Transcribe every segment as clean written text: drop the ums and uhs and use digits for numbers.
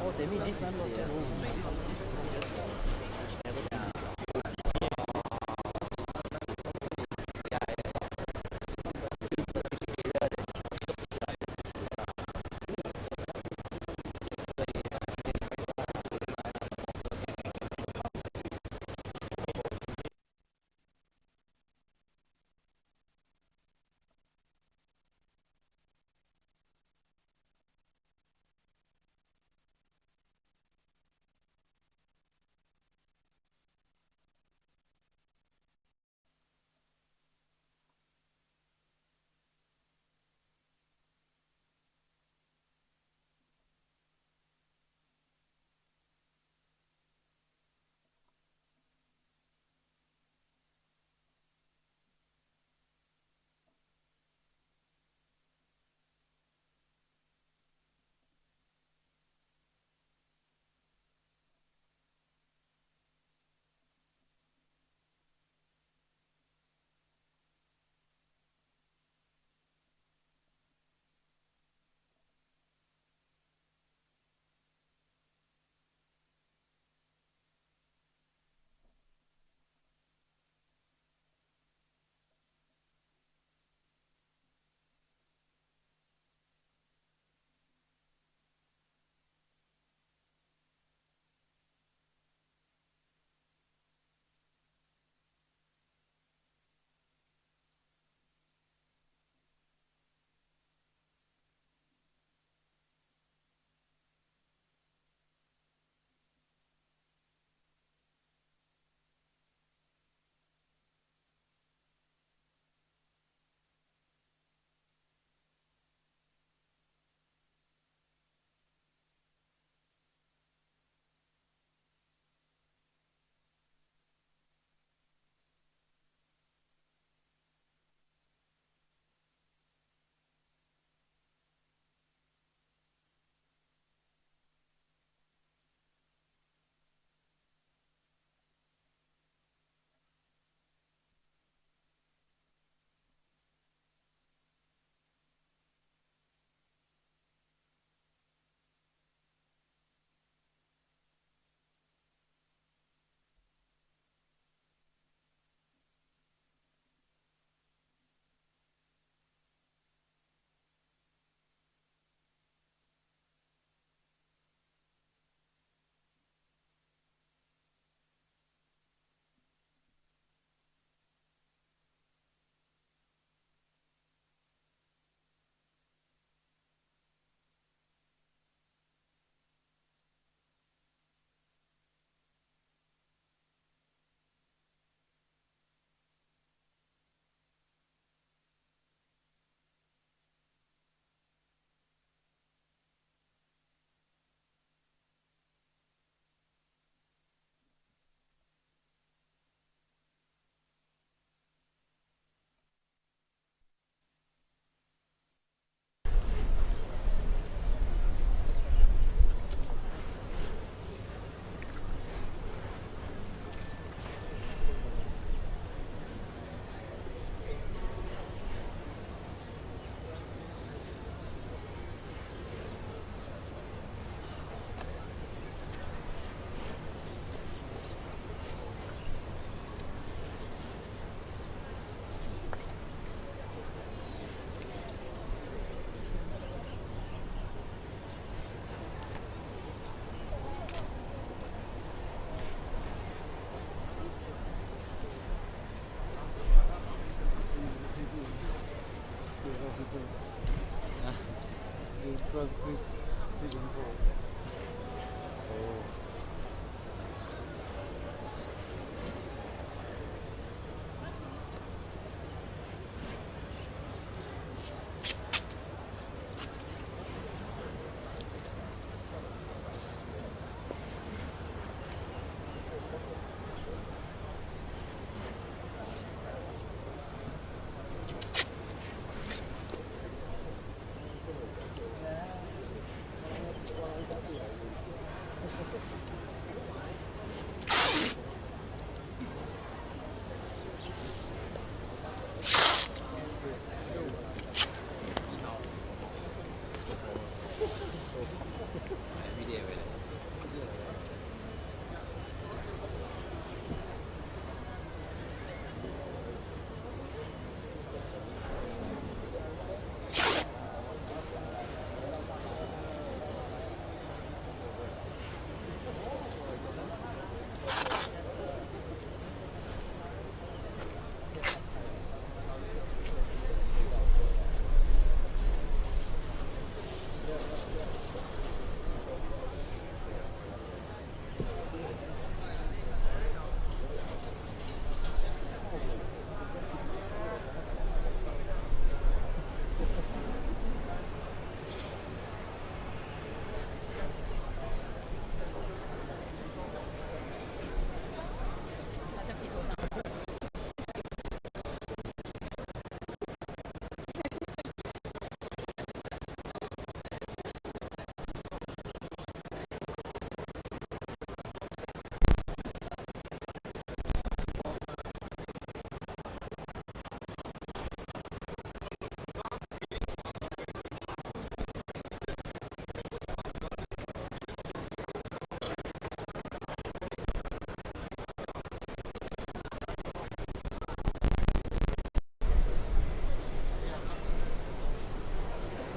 Oh, they mean this is their room. This is never been.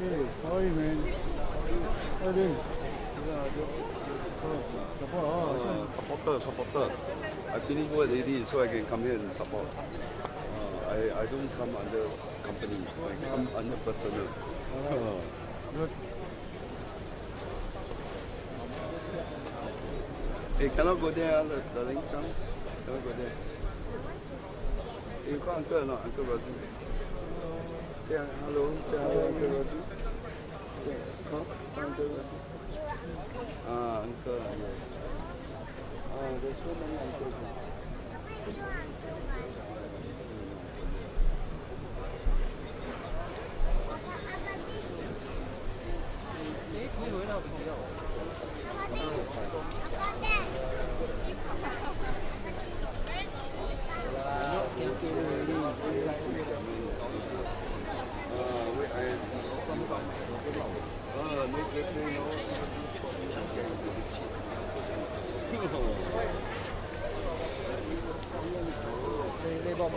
Hey, how are you, man? How are you doing? Yeah, just Support. supporter. I finished work already, so I can come here and support. I don't come under company. I come under personal. Good. Hey, cannot go there, darling. Come. Cannot go there. Hey, you call uncle or not? Uncle Raju. Say hello. Say hello, Uncle Raju. Yeah, call Uncle Raju. Uncle. Yeah. There's so many uncles now. 推回来不要。那帮忙。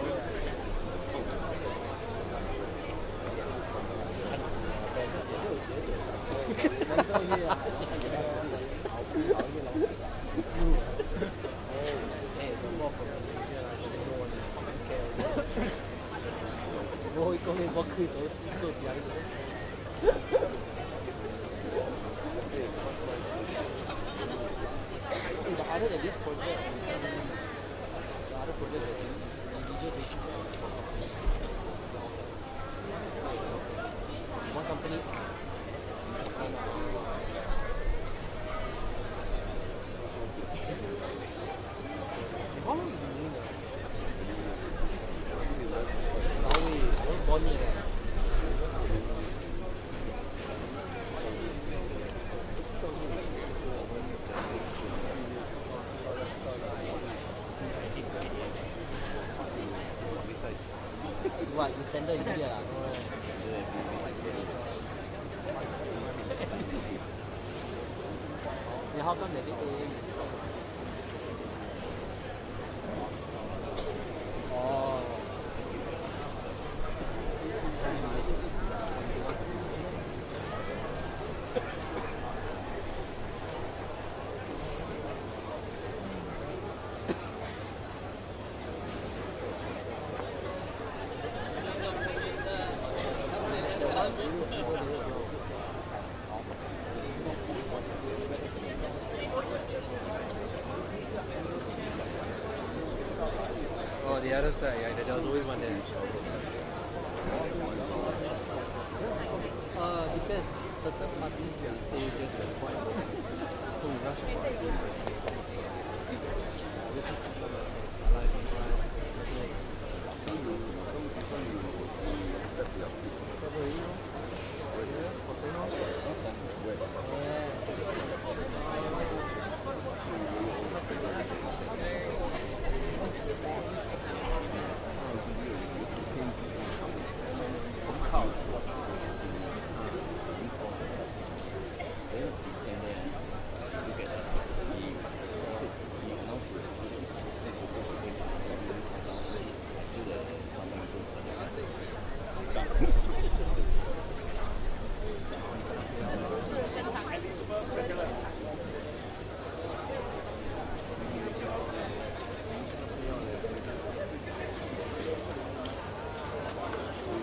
Voi come un po' qui other than this project, the other project that individual basis, one company. How long have you been doing that? Born here. What, you tender in here? Yeah, how come they did it? Oh. Oh, the other side, yeah, there was always one there. Depends. Certain parties will say just the point. So we rush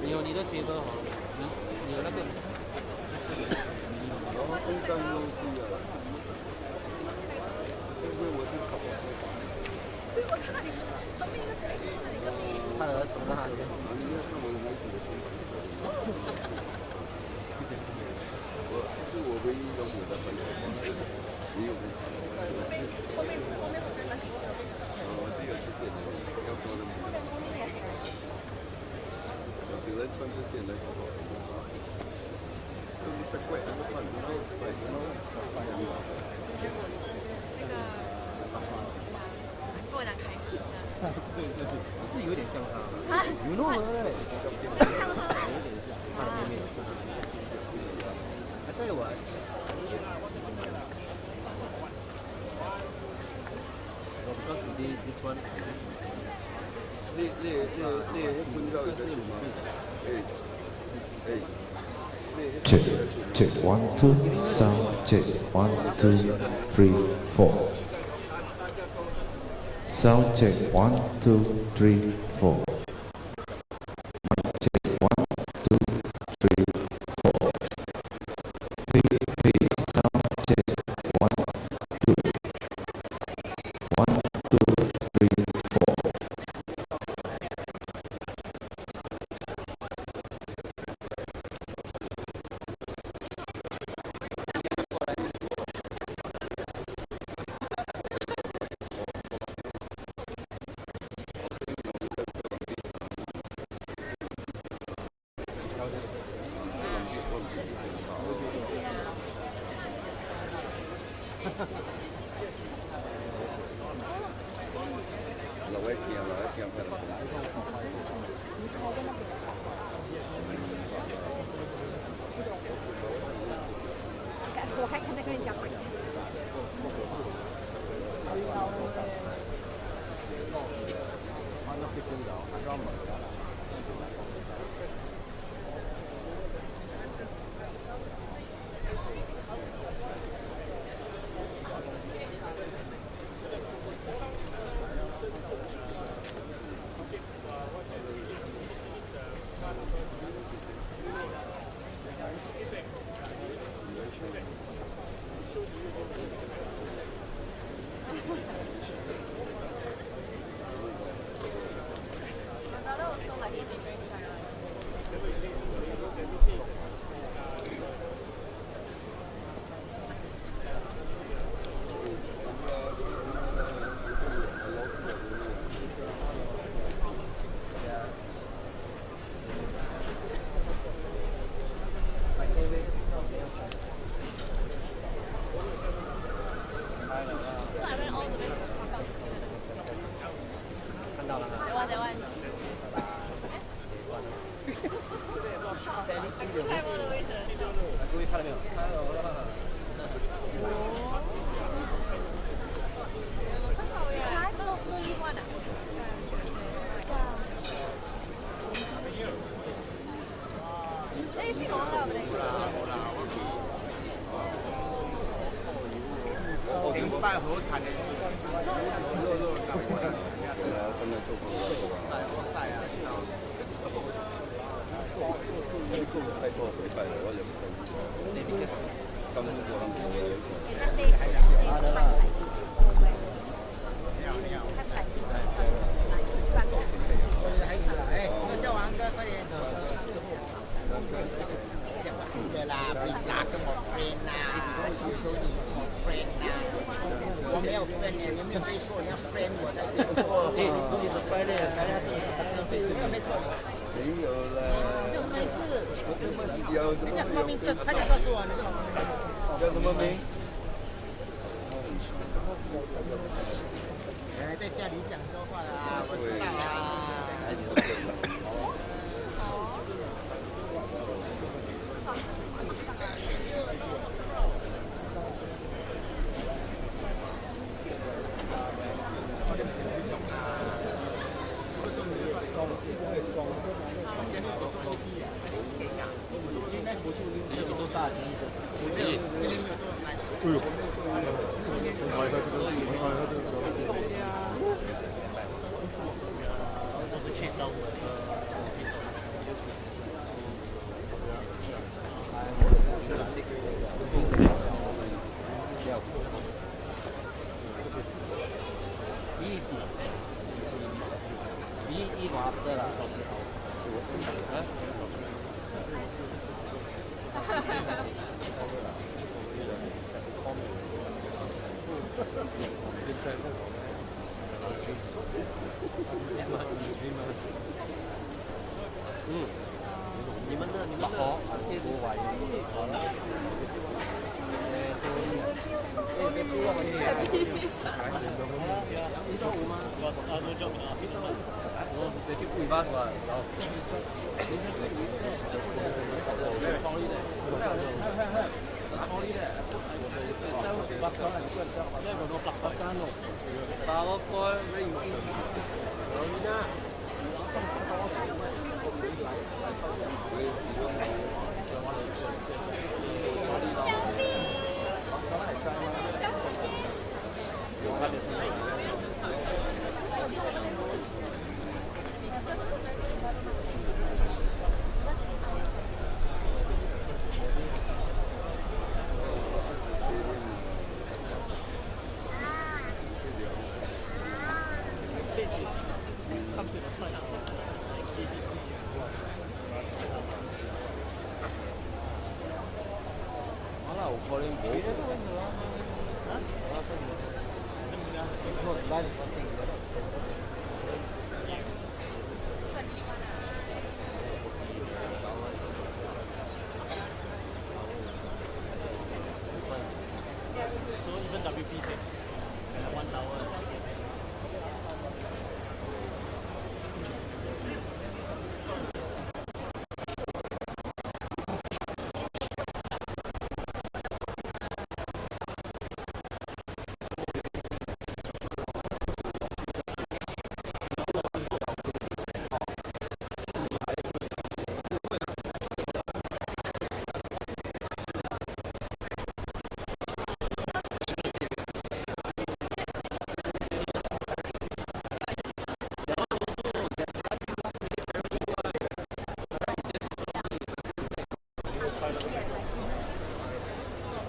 你有你的 table 哈，你有那个。分担优势啊，这个我是少。对，我看到你旁边一个是 X 坐在你隔壁。他儿子那里。你要看我的孩子的穿白色的。这是我唯一拥有的白色。你有没有？后面我只有这件的，要多的没有。我只能穿这件来上班。Mr. 贵，那个饭，那个贵，过得开心的。是有点像他。啊？有弄的嘞。像他。有点像，差点没有。I tell you what. Because today this one. 你分到一个球吗？哎。check, check, 1, 2, sound check, 1, 2, 3, 4. Sound check, 1, 2, 3, 4. Check, 1, 2, 3, 4. Repeat, sound check, 1, 2. 1, 2, 3, 4.老外听，快乐。我还看在跟人家鬼神。各位看了没有？看到了。拜和谈的，肉干活的，跟着做工作吧。晒啊，你公司太多回拜了，我有生意。咁我諗做嘅。叫王哥快点。对啦，不是啦，跟我 friend 啦，求求你跟我 friend 啦。我没有 friend 呢，你没有飞错，你要 friend 我才飞错。哎，你是快乐，大家没有飞错。没有啦。叫什么名字？你叫什么名字？快点告诉我，你叫什么名？原来在家里讲说话啊，我知道啊。你们的好，这个玩意好了。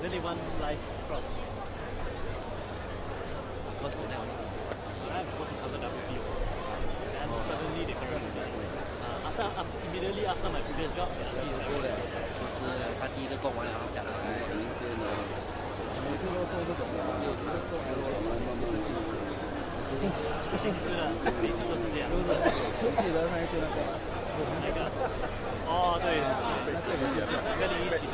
Really one life cross. What's the name? I'm supposed to cover WPO. And suddenly they come to me. Immediately after my previous job, they asked me to go there. 就是他第一个供完，然后下来。平时的，每次都是这样。记得那一次那个，哦，对，跟你一起的。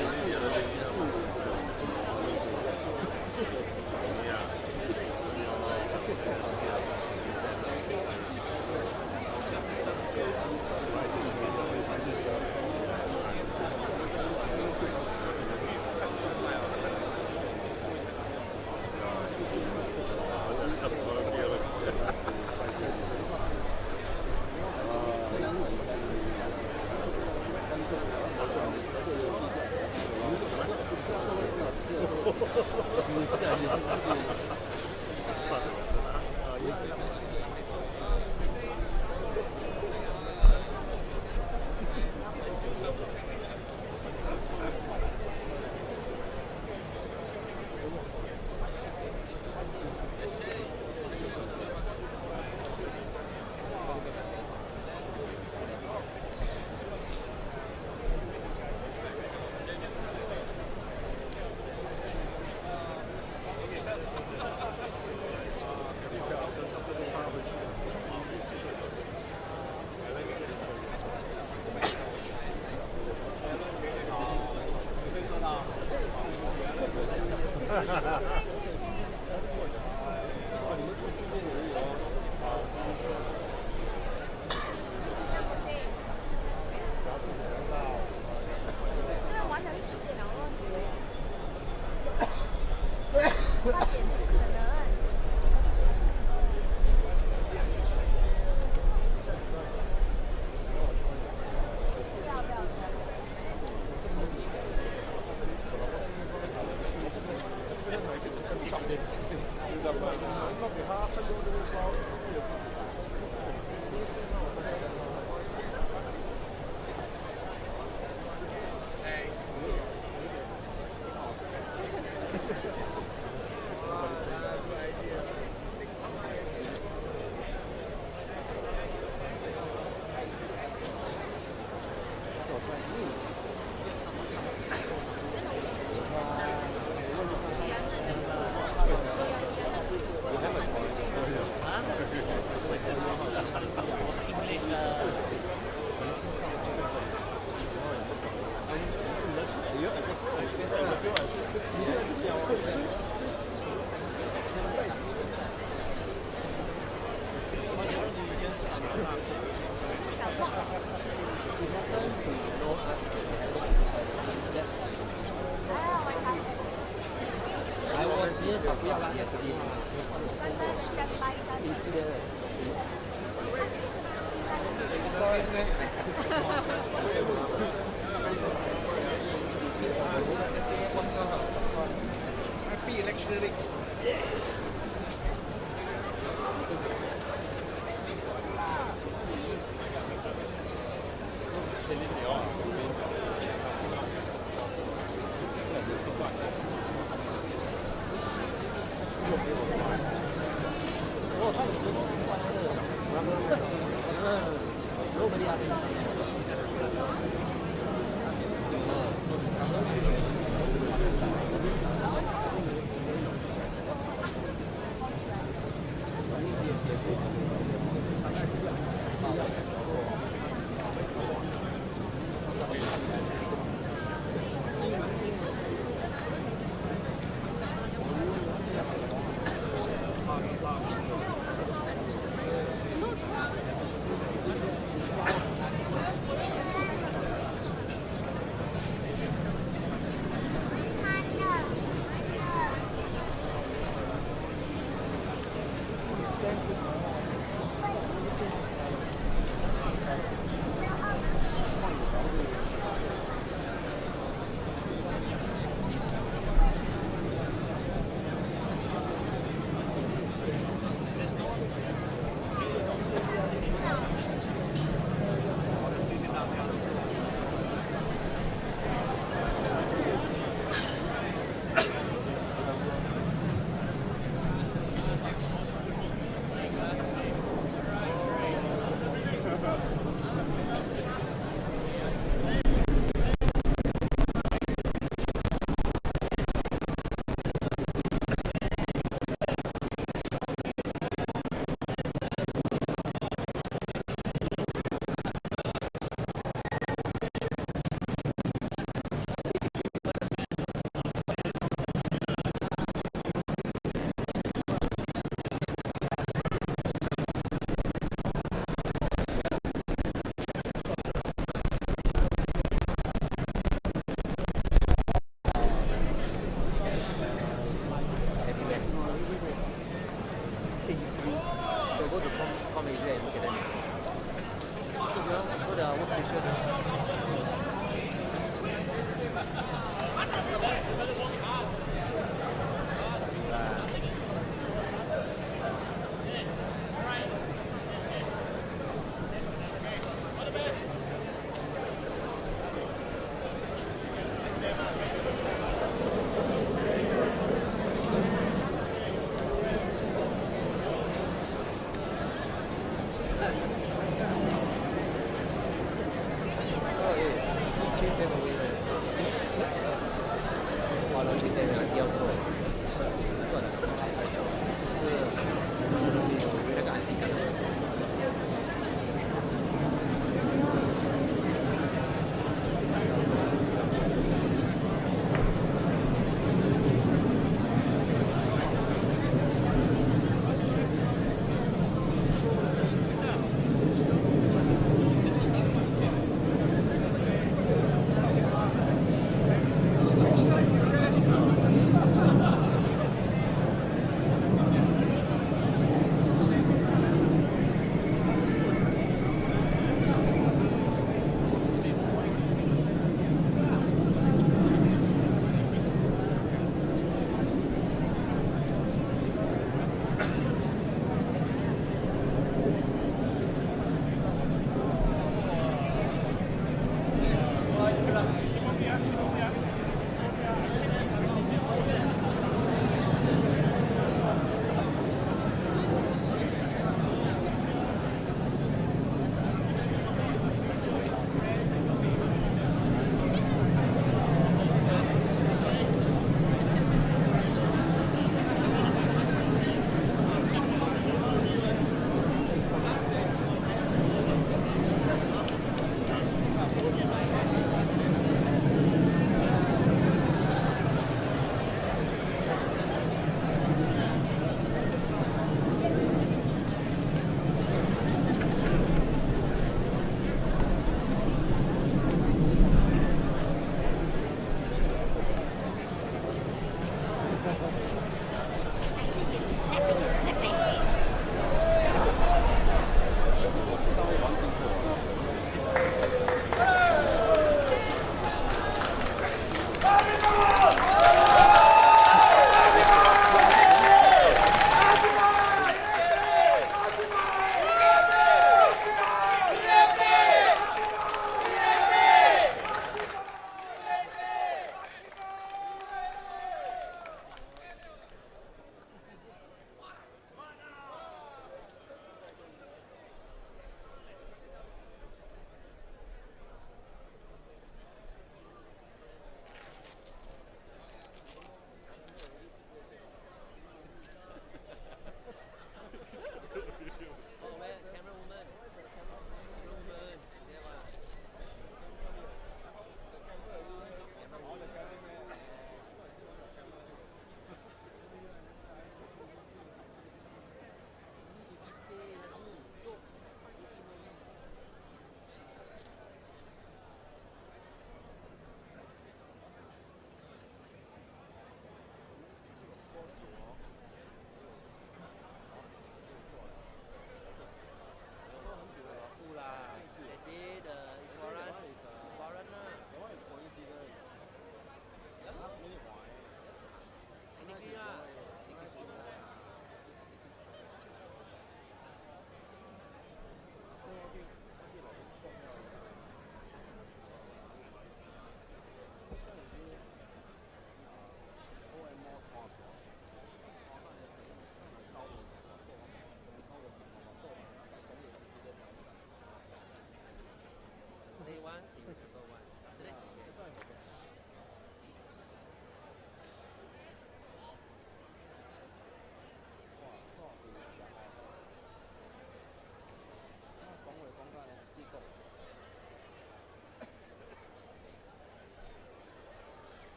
哇，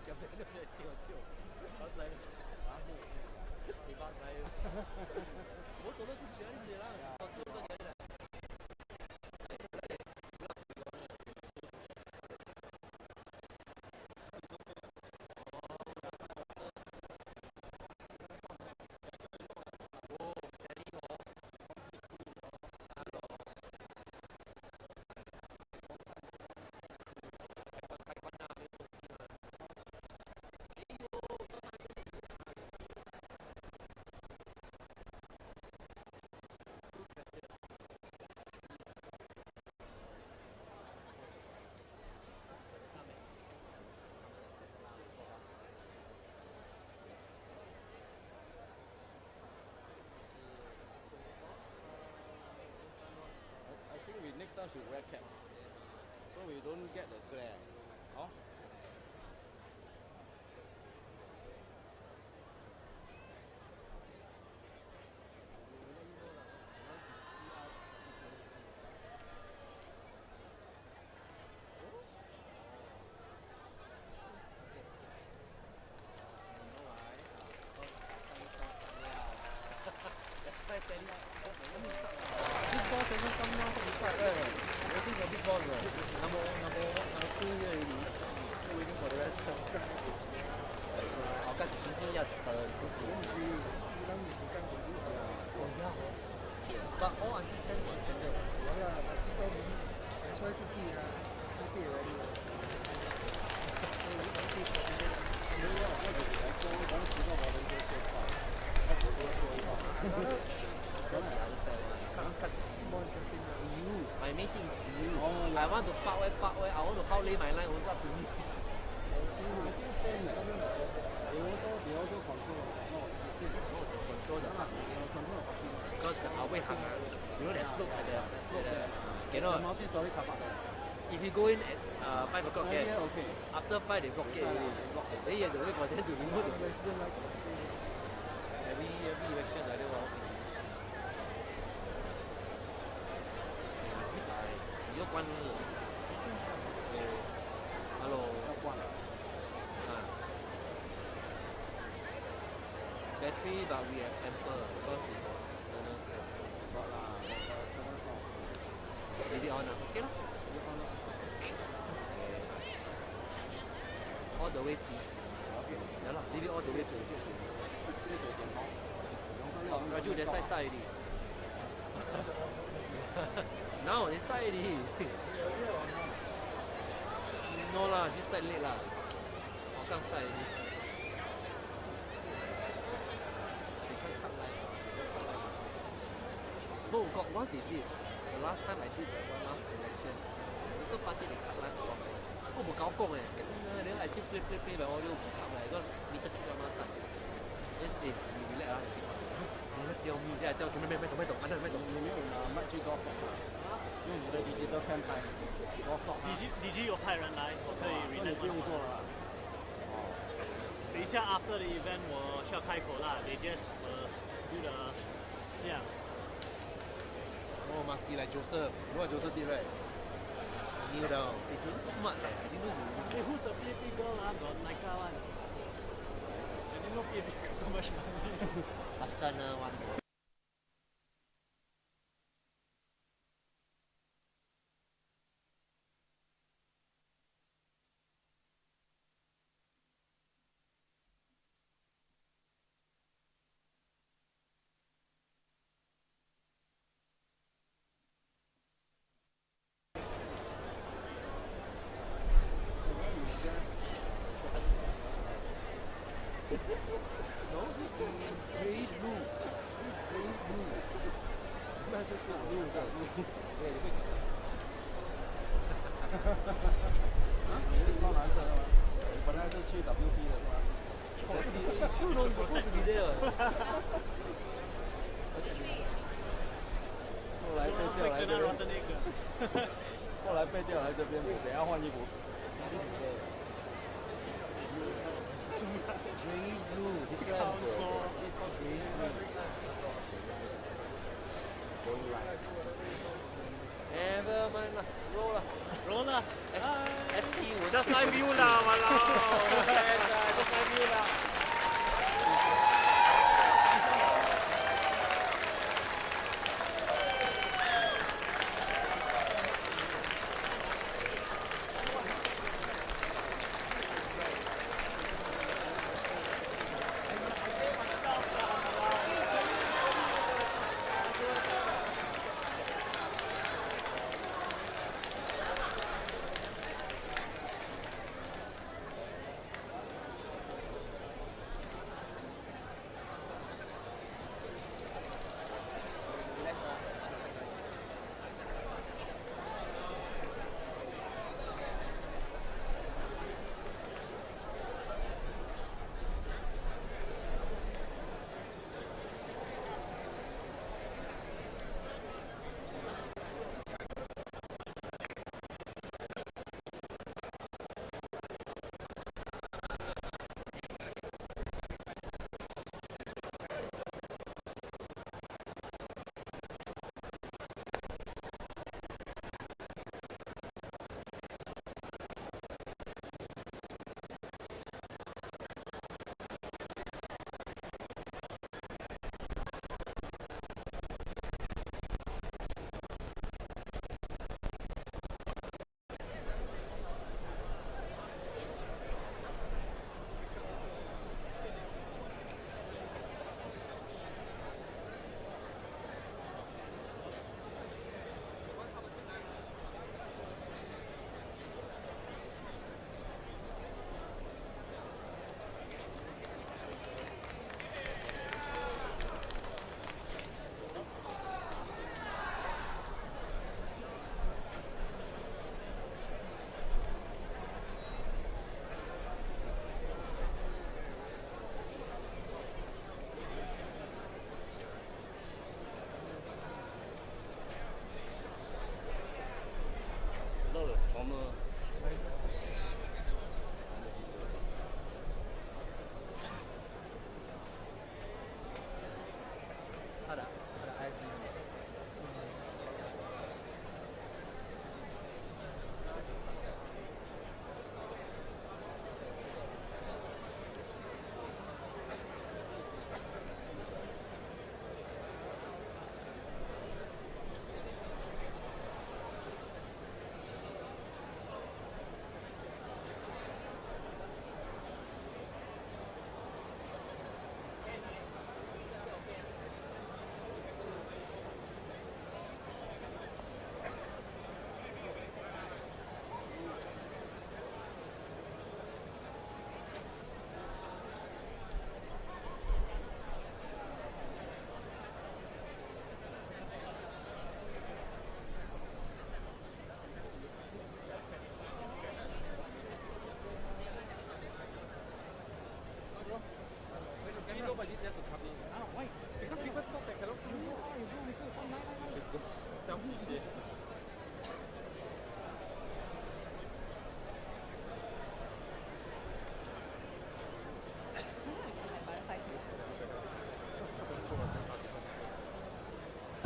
咁樣都係跳，好犀利，四百米，我做得都住啊啲住啦，我做多嘢啦。I think we next time should wear cap, so we don't get the glare. Oh? Big boss and some now to start. Waiting for big boss. Number two year already. Waiting for the rest.我家已經有10個人都做。哦呀，but all until 10 was standard. 有啦，知道你出去自己啊，自己嚟嘅。你話我哋嚟做講時間，我哋都做快，我哋都做快。Don't be understand. Cut my main thing is zero. I want to park where, I want to how lay my line also up to me. They also control. Control the park. Because the away hang, you know that slope at the cannot. Multi-story car park. If you go in at 5 o'clock, okay. after 5 they block it already. Then you have to wait for them to remove the every election like that. 你要關了。Hello。要關了。Battery, but we have ample because we got external sensor. Got lah, external sound. Leave it on, okay lah. All the way, please. Okay. Yeah lah, leave it all the way, please. Oh, Raju, that side start already. Now they start already. No lah, this side late lah. Hougang start already. No, got once they did. The last time I did the one last election, the party they cut line a lot. 我冇搞講誒，then I still play my audio 唔插嚟，個 meter keep 咁樣彈。你 relax 啊，你唔掉咪，你係掉咩度？安咩度？你沒有拿麥去多少？用你的 digital cam 拍多少DG 有派人来，我可以所以你 relay 不用做了。等一下 after the event 我需要开口啦 ，they just do the 这样。Oh, must be like Joseph. You know what Joseph did, right? Kneel down. Hey, Joseph smart leh. I didn't know you. Hey, who's the PAP girl? Got Nika one. I didn't know PAP got so much money. Asana one. No, this is grayish blue. This is grayish blue. 那就是blue 的 blue。对，你会。啊？你是穿蓝色的吗？本来是去 WP 的是吗？就弄不是你的。后来被调来这 Kena 边， rotten egg 后来被调来这边，等下换衣服。Grayish blue, different. Counts lor. This is called grayish blue. Never mind lah, roll lah. Roll lah. ST was Just like you lah, walao.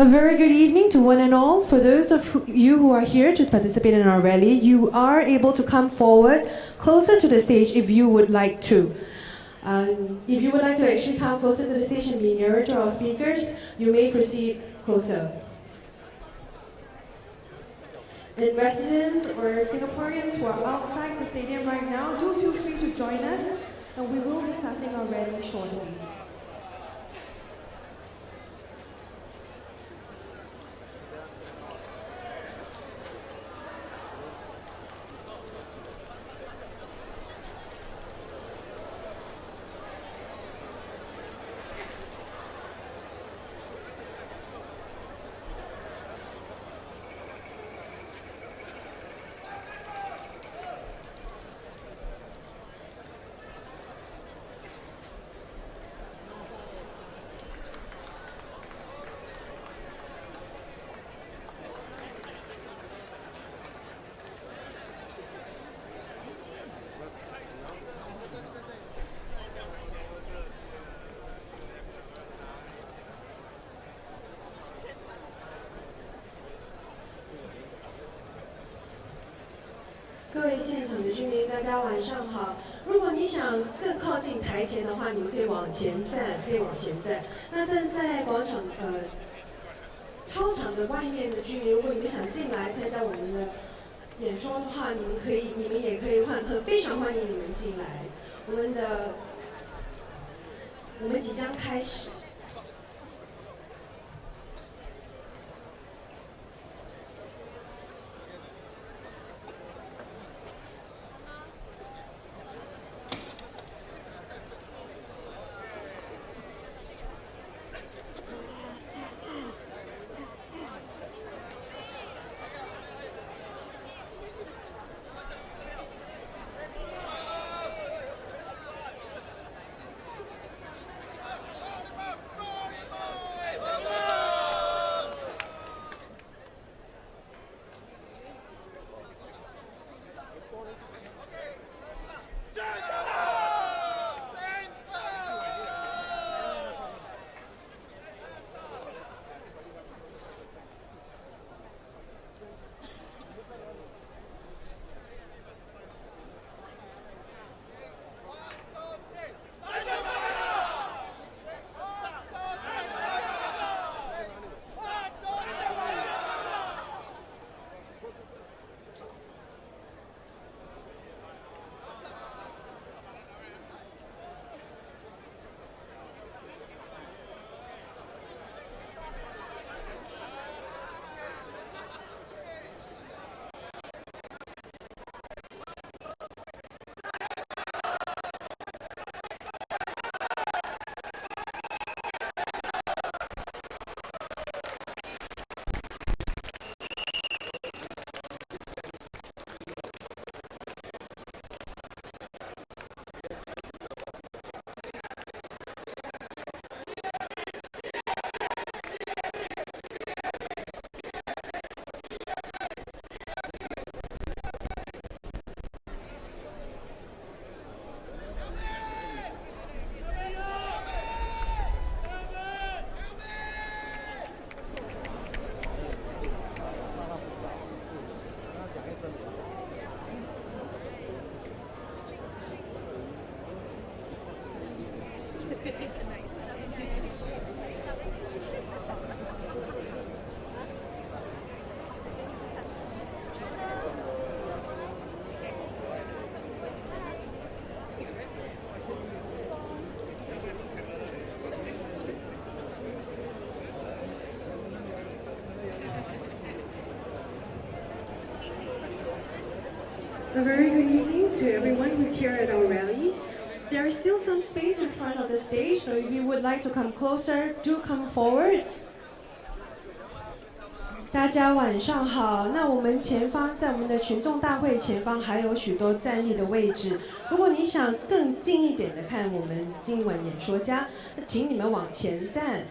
A very good evening to one and all. For those of you who are here to participate in our rally, you are able to come forward closer to the stage if you would like to. If you would like to actually come closer to the stage and be nearer to our speakers, you may proceed closer. And residents or Singaporeans who are outside the stadium right now, do feel free to join us, and we will be starting our rally shortly.各位现场的居民，大家晚上好。如果你想更靠近台前的话，你们可以往前站，那站在广场操场的外面的居民，如果你们想进来参加我们的演说的话，你们也可以非常欢迎你们进来。我们即将开始。A very good evening to everyone who's here at our rally. There is still some space in front of the stage, so if you would like to come closer, do come forward. 大家晚上好。那我们前方，在我们的群众大会前方还有许多站立的位置。如果你想更近一点的看我们今晚演说家，请你们往前站。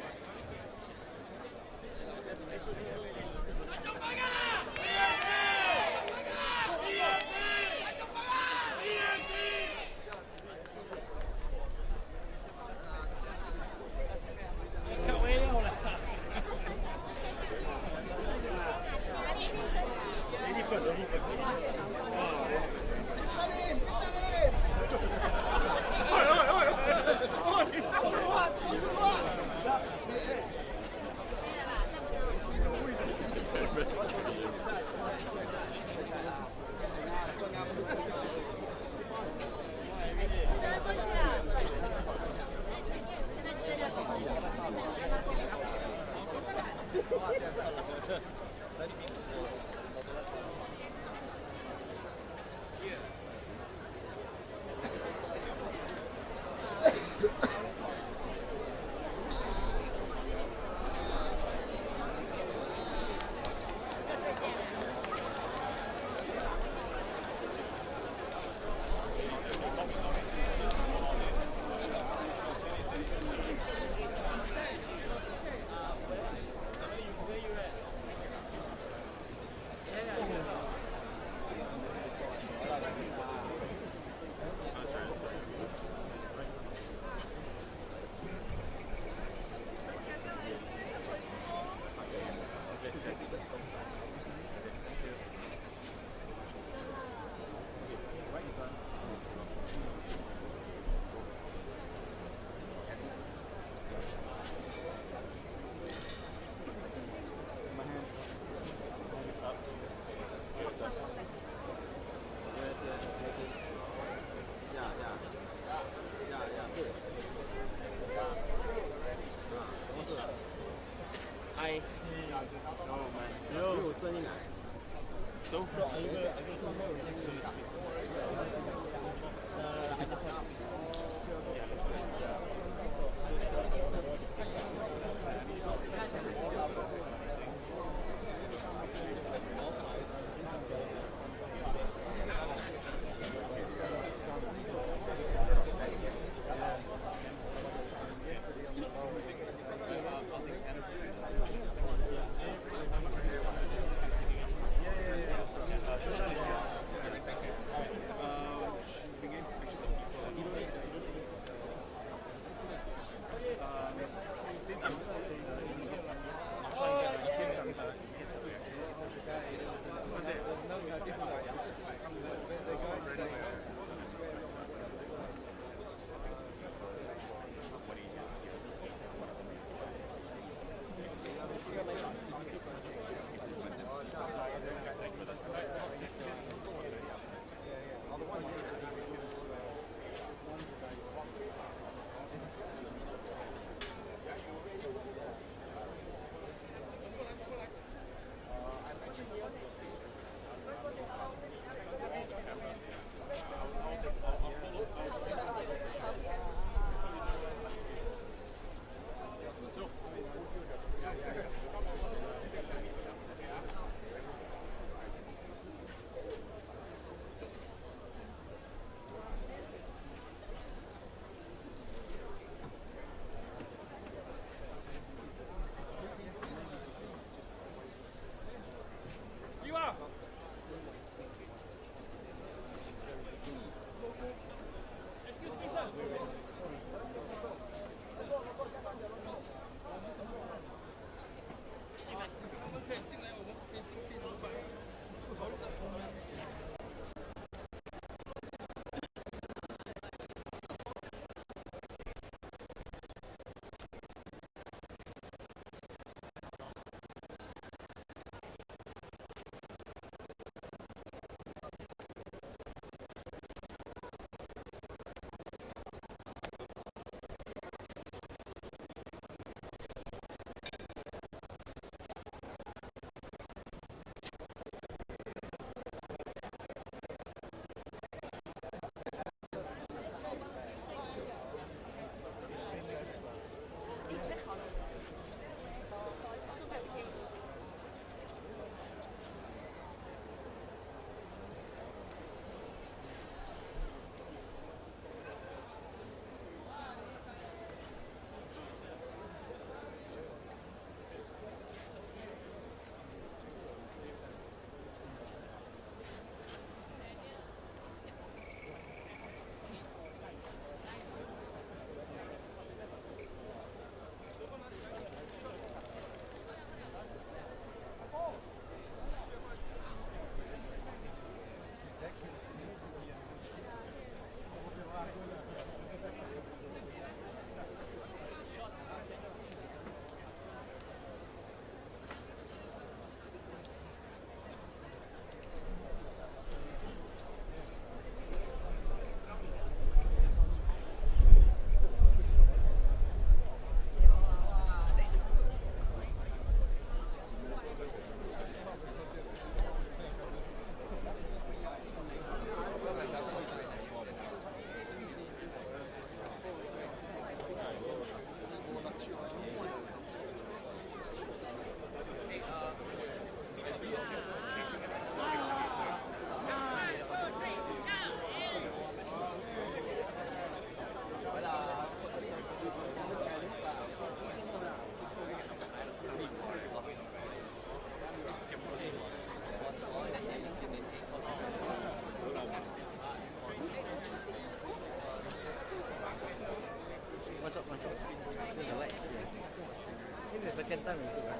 second time we took, right?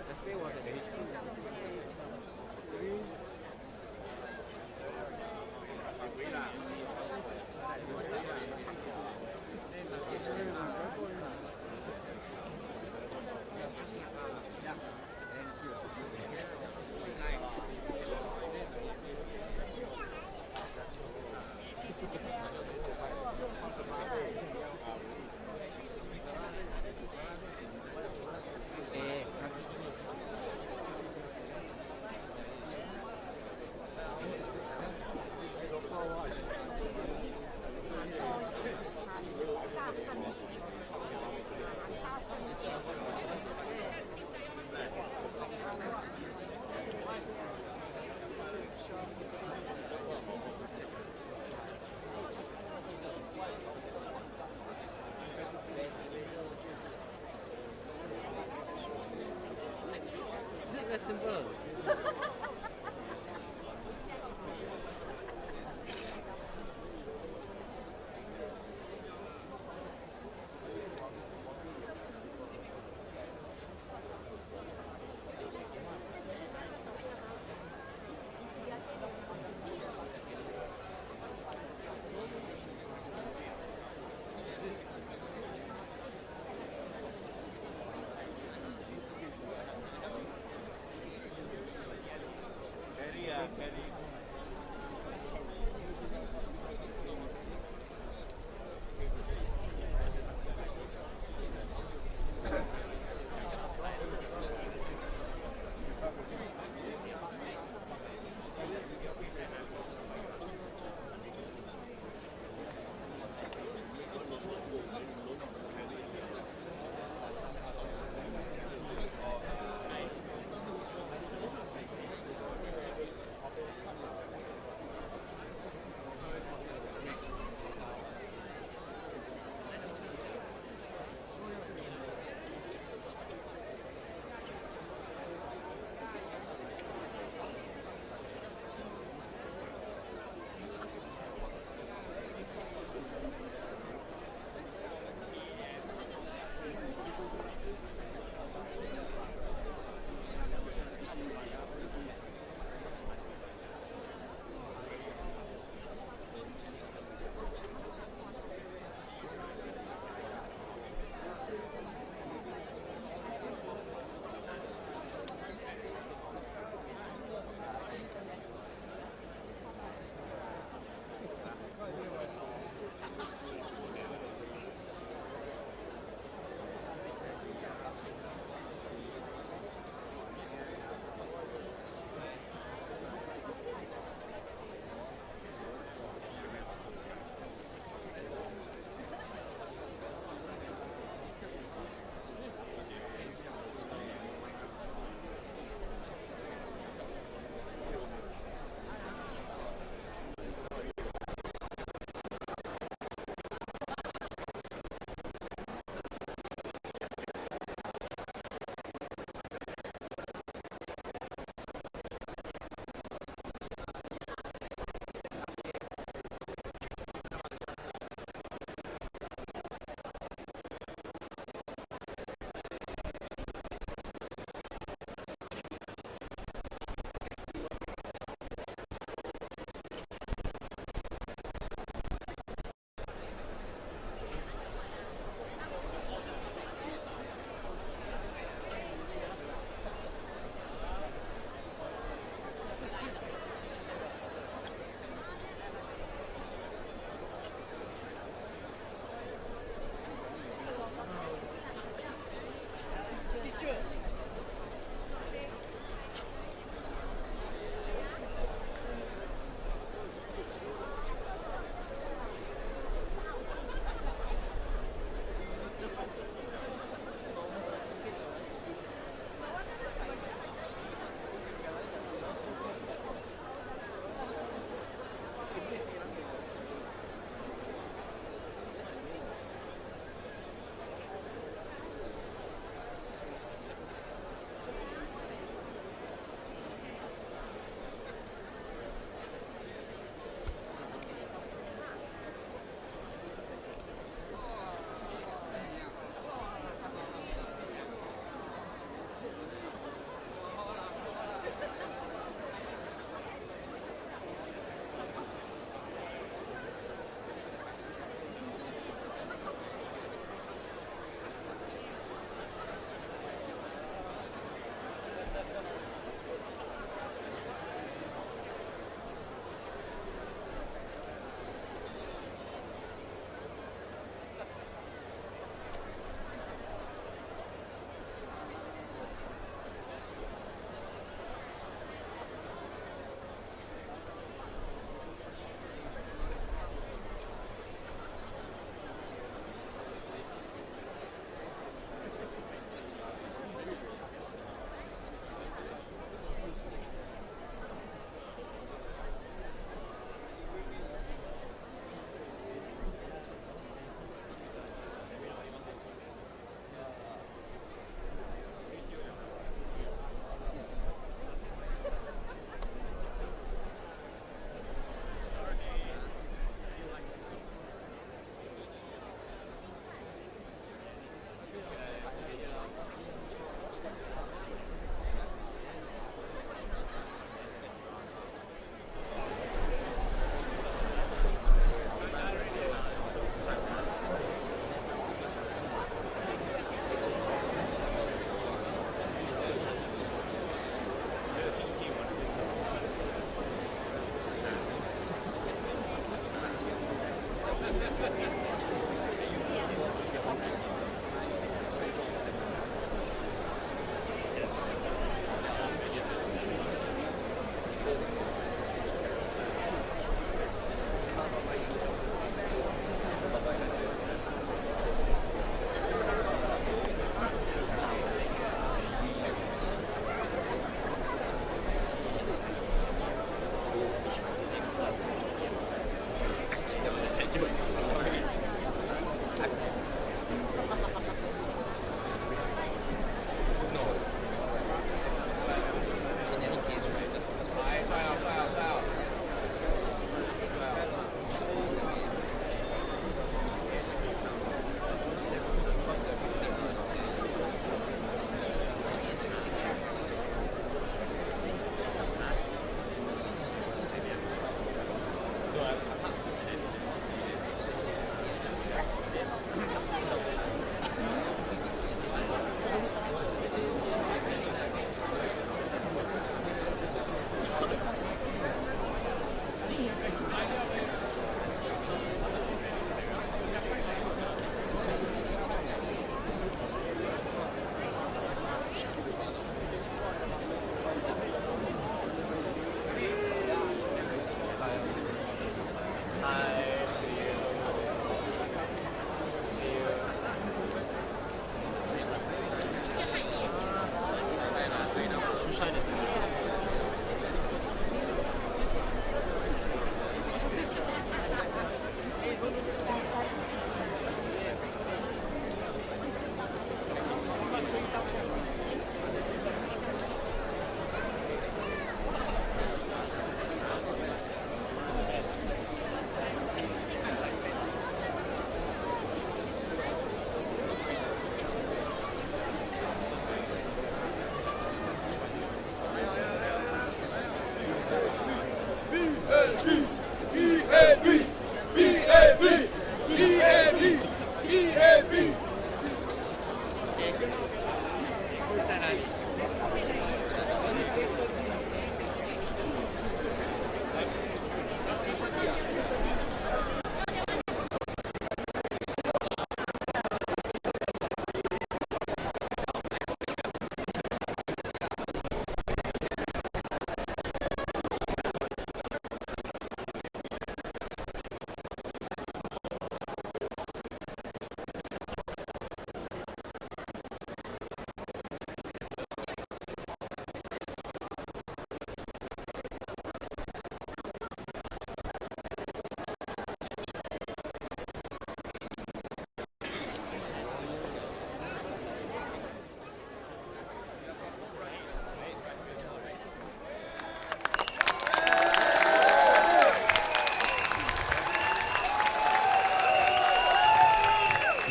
Yesterday was at the HQ. Is it that simple?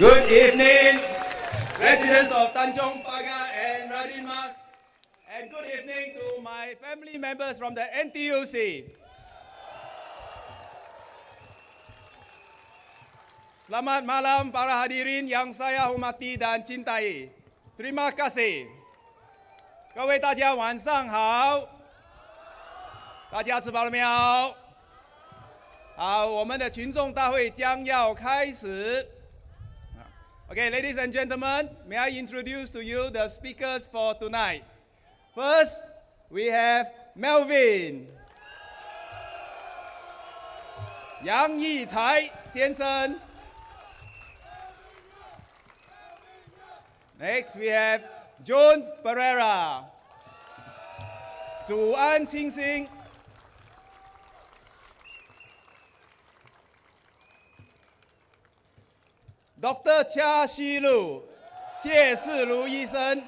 Good evening, residents of Tanjong Pagar and Radin Mas, and good evening to my family members from the NTUC. Selamat malam para hadirin yang saya hormati dan cintai. Terima kasih. 各位大家晚上好。大家吃饱了没有？好，我们的群众大会将要开始。Okay, ladies and gentlemen, may I introduce to you the speakers for tonight. First, we have Melvin, Yang Yicai 先生。Next, we have John Pereira, 祖安清新。Dr. Chia Xi Lu, 谢世如医生。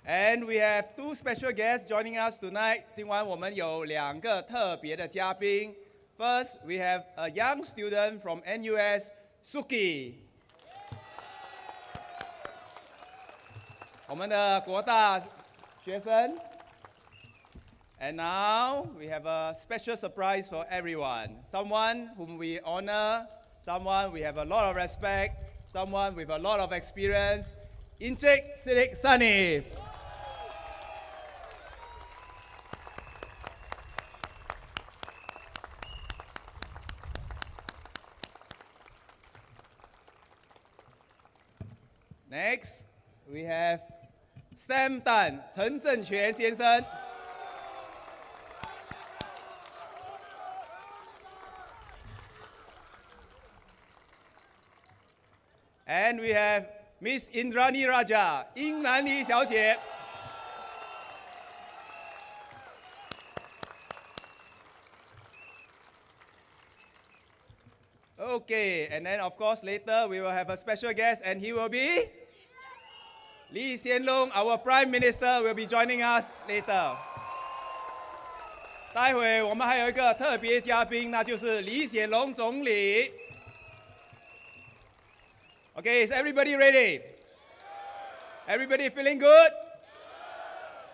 And we have two special guests joining us tonight. 今晚我们有两个特别的嘉宾。First, we have a young student from NUS, Suki. 我们的国大学生。And now we have a special surprise for everyone. Someone whom we honor, someone we have a lot of respect, someone with a lot of experience, Inchik Sidik Sanif. Next, we have Sam Tan 陈正全先生。And we have Miss Indrani Raja 殷兰妮小姐。Okay, and then of course later we will have a special guest, and he will be Lee Hsien Loong, our Prime Minister, will be joining us later. 待会我们还有一个特别嘉宾，那就是李显龙总理。Okay, is everybody ready? Everybody feeling good?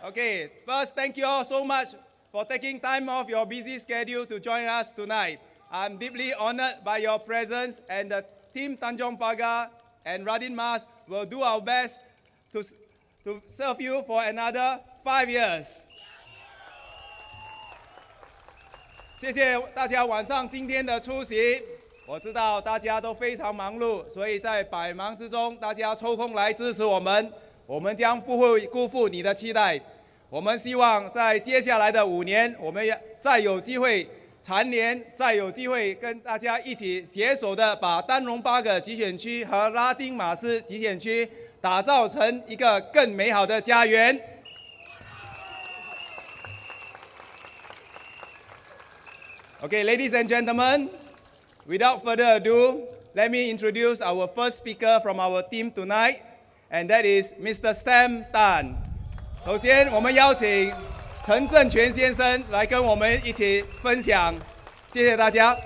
Okay, first thank you all so much for taking time off your busy schedule to join us tonight. I'm deeply honored by your presence, and the team Tanjong Pagar and Radin Mas will do our best to serve you for another 5 years. 谢谢大家晚上今天的出席。我知道大家都非常忙碌，所以在百忙之中，大家抽空来支持我们，我们将不会辜负你的期待。我们希望在接下来的5年，我们再有机会蝉联，再有机会跟大家一起携手的把丹戎8个集选区和拉丁马斯集选区打造成一个更美好的家园。Okay, ladies and gentlemen, without further ado, let me introduce our first speaker from our team tonight, and that is Mr. Sam Tan. 首先，我们邀请陈正全先生来跟我们一起分享，谢谢大家。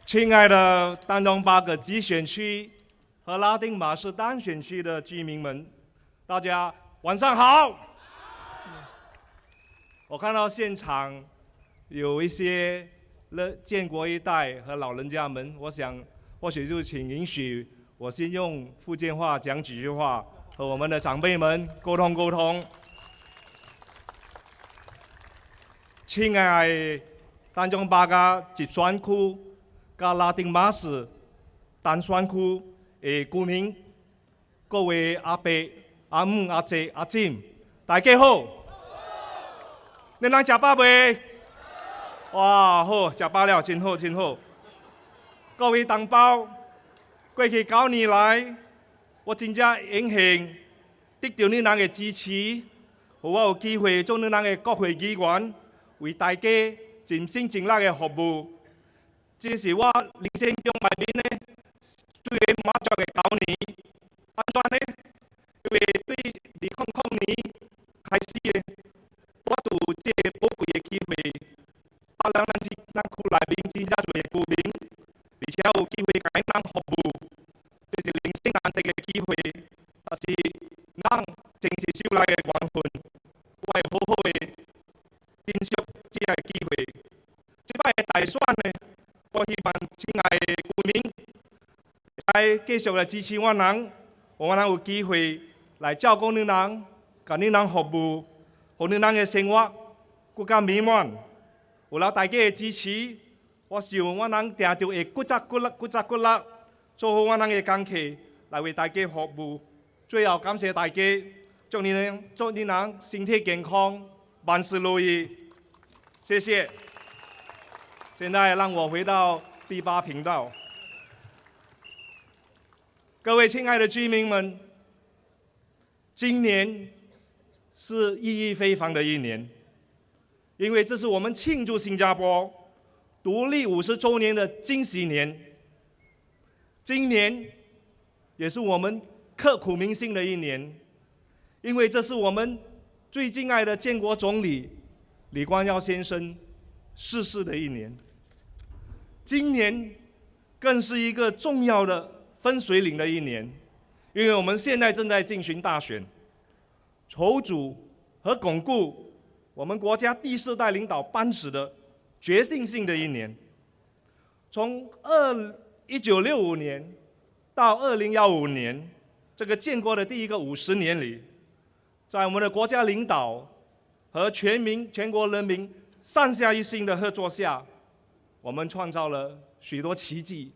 亲爱的丹戎8个集选区和拉丁马斯单选区的居民们，大家晚上好。我看到现场有一些建国一代和老人家们，我想或许就请允许我先用福建话讲几句话，和我们的长辈们沟通沟通。亲爱的丹戎8个集选区加拉丁马斯单选区的居民，各位阿伯、阿姆、阿姐、阿婶，大家好。你人吃饱未？哇，好，吃饱了，真好，真好。各位同胞，过去9年来，我真正荣幸得到你人的支持，和我有机会做你人的国会议员，为大家尽心尽力的服务。这是我人生中内面呢最满足的9年。安怎呢？因为对2000年开始呢，我有这个宝贵的机会，带领咱区内面真正多的居民，而且有机会甲咱服务，这是人生难得的机会，但是咱正是手内的缘分，我会好好的珍惜这个机会。这摆的大选呢，我希望亲爱的居民，会继续来支持我人，我人有机会来照顾你人，甲你人服务，互你人的生活更加美满。有了大家的支持，我想我人定着会骨力，做好我人的工课，来为大家服务。最后感谢大家，祝你人身体健康，万事如意。谢谢。现在让我回到第8频道。各位亲爱的居民们，今年是意义非凡的一年，因为这是我们庆祝新加坡独立50周年的惊喜年。今年也是我们刻骨铭心的一年，因为这是我们最敬爱的建国总理李光耀先生逝世的一年。今年更是一个重要的分水岭的一年，因为我们现在正在进行大选，筹组和巩固我们国家第4代领导班子的决定性的一年。从1965年到2015年，这个建国的第一个50年里，在我们的国家领导和全国人民上下一心的合作下，我们创造了许多奇迹。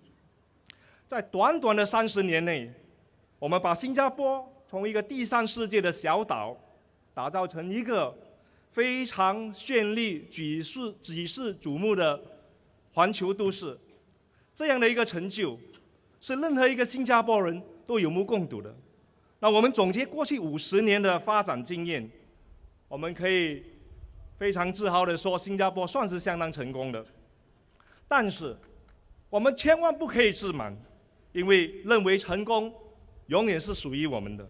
在短短的30年内，我们把新加坡从一个第三世界的小岛，打造成一个非常绚丽、举世瞩目的环球都市。这样的一个成就，是任何一个新加坡人都有目共睹的。那我们总结过去50年的发展经验，我们可以非常自豪地说，新加坡算是相当成功的。但是，我们千万不可以自满，因为认为成功永远是属于我们的。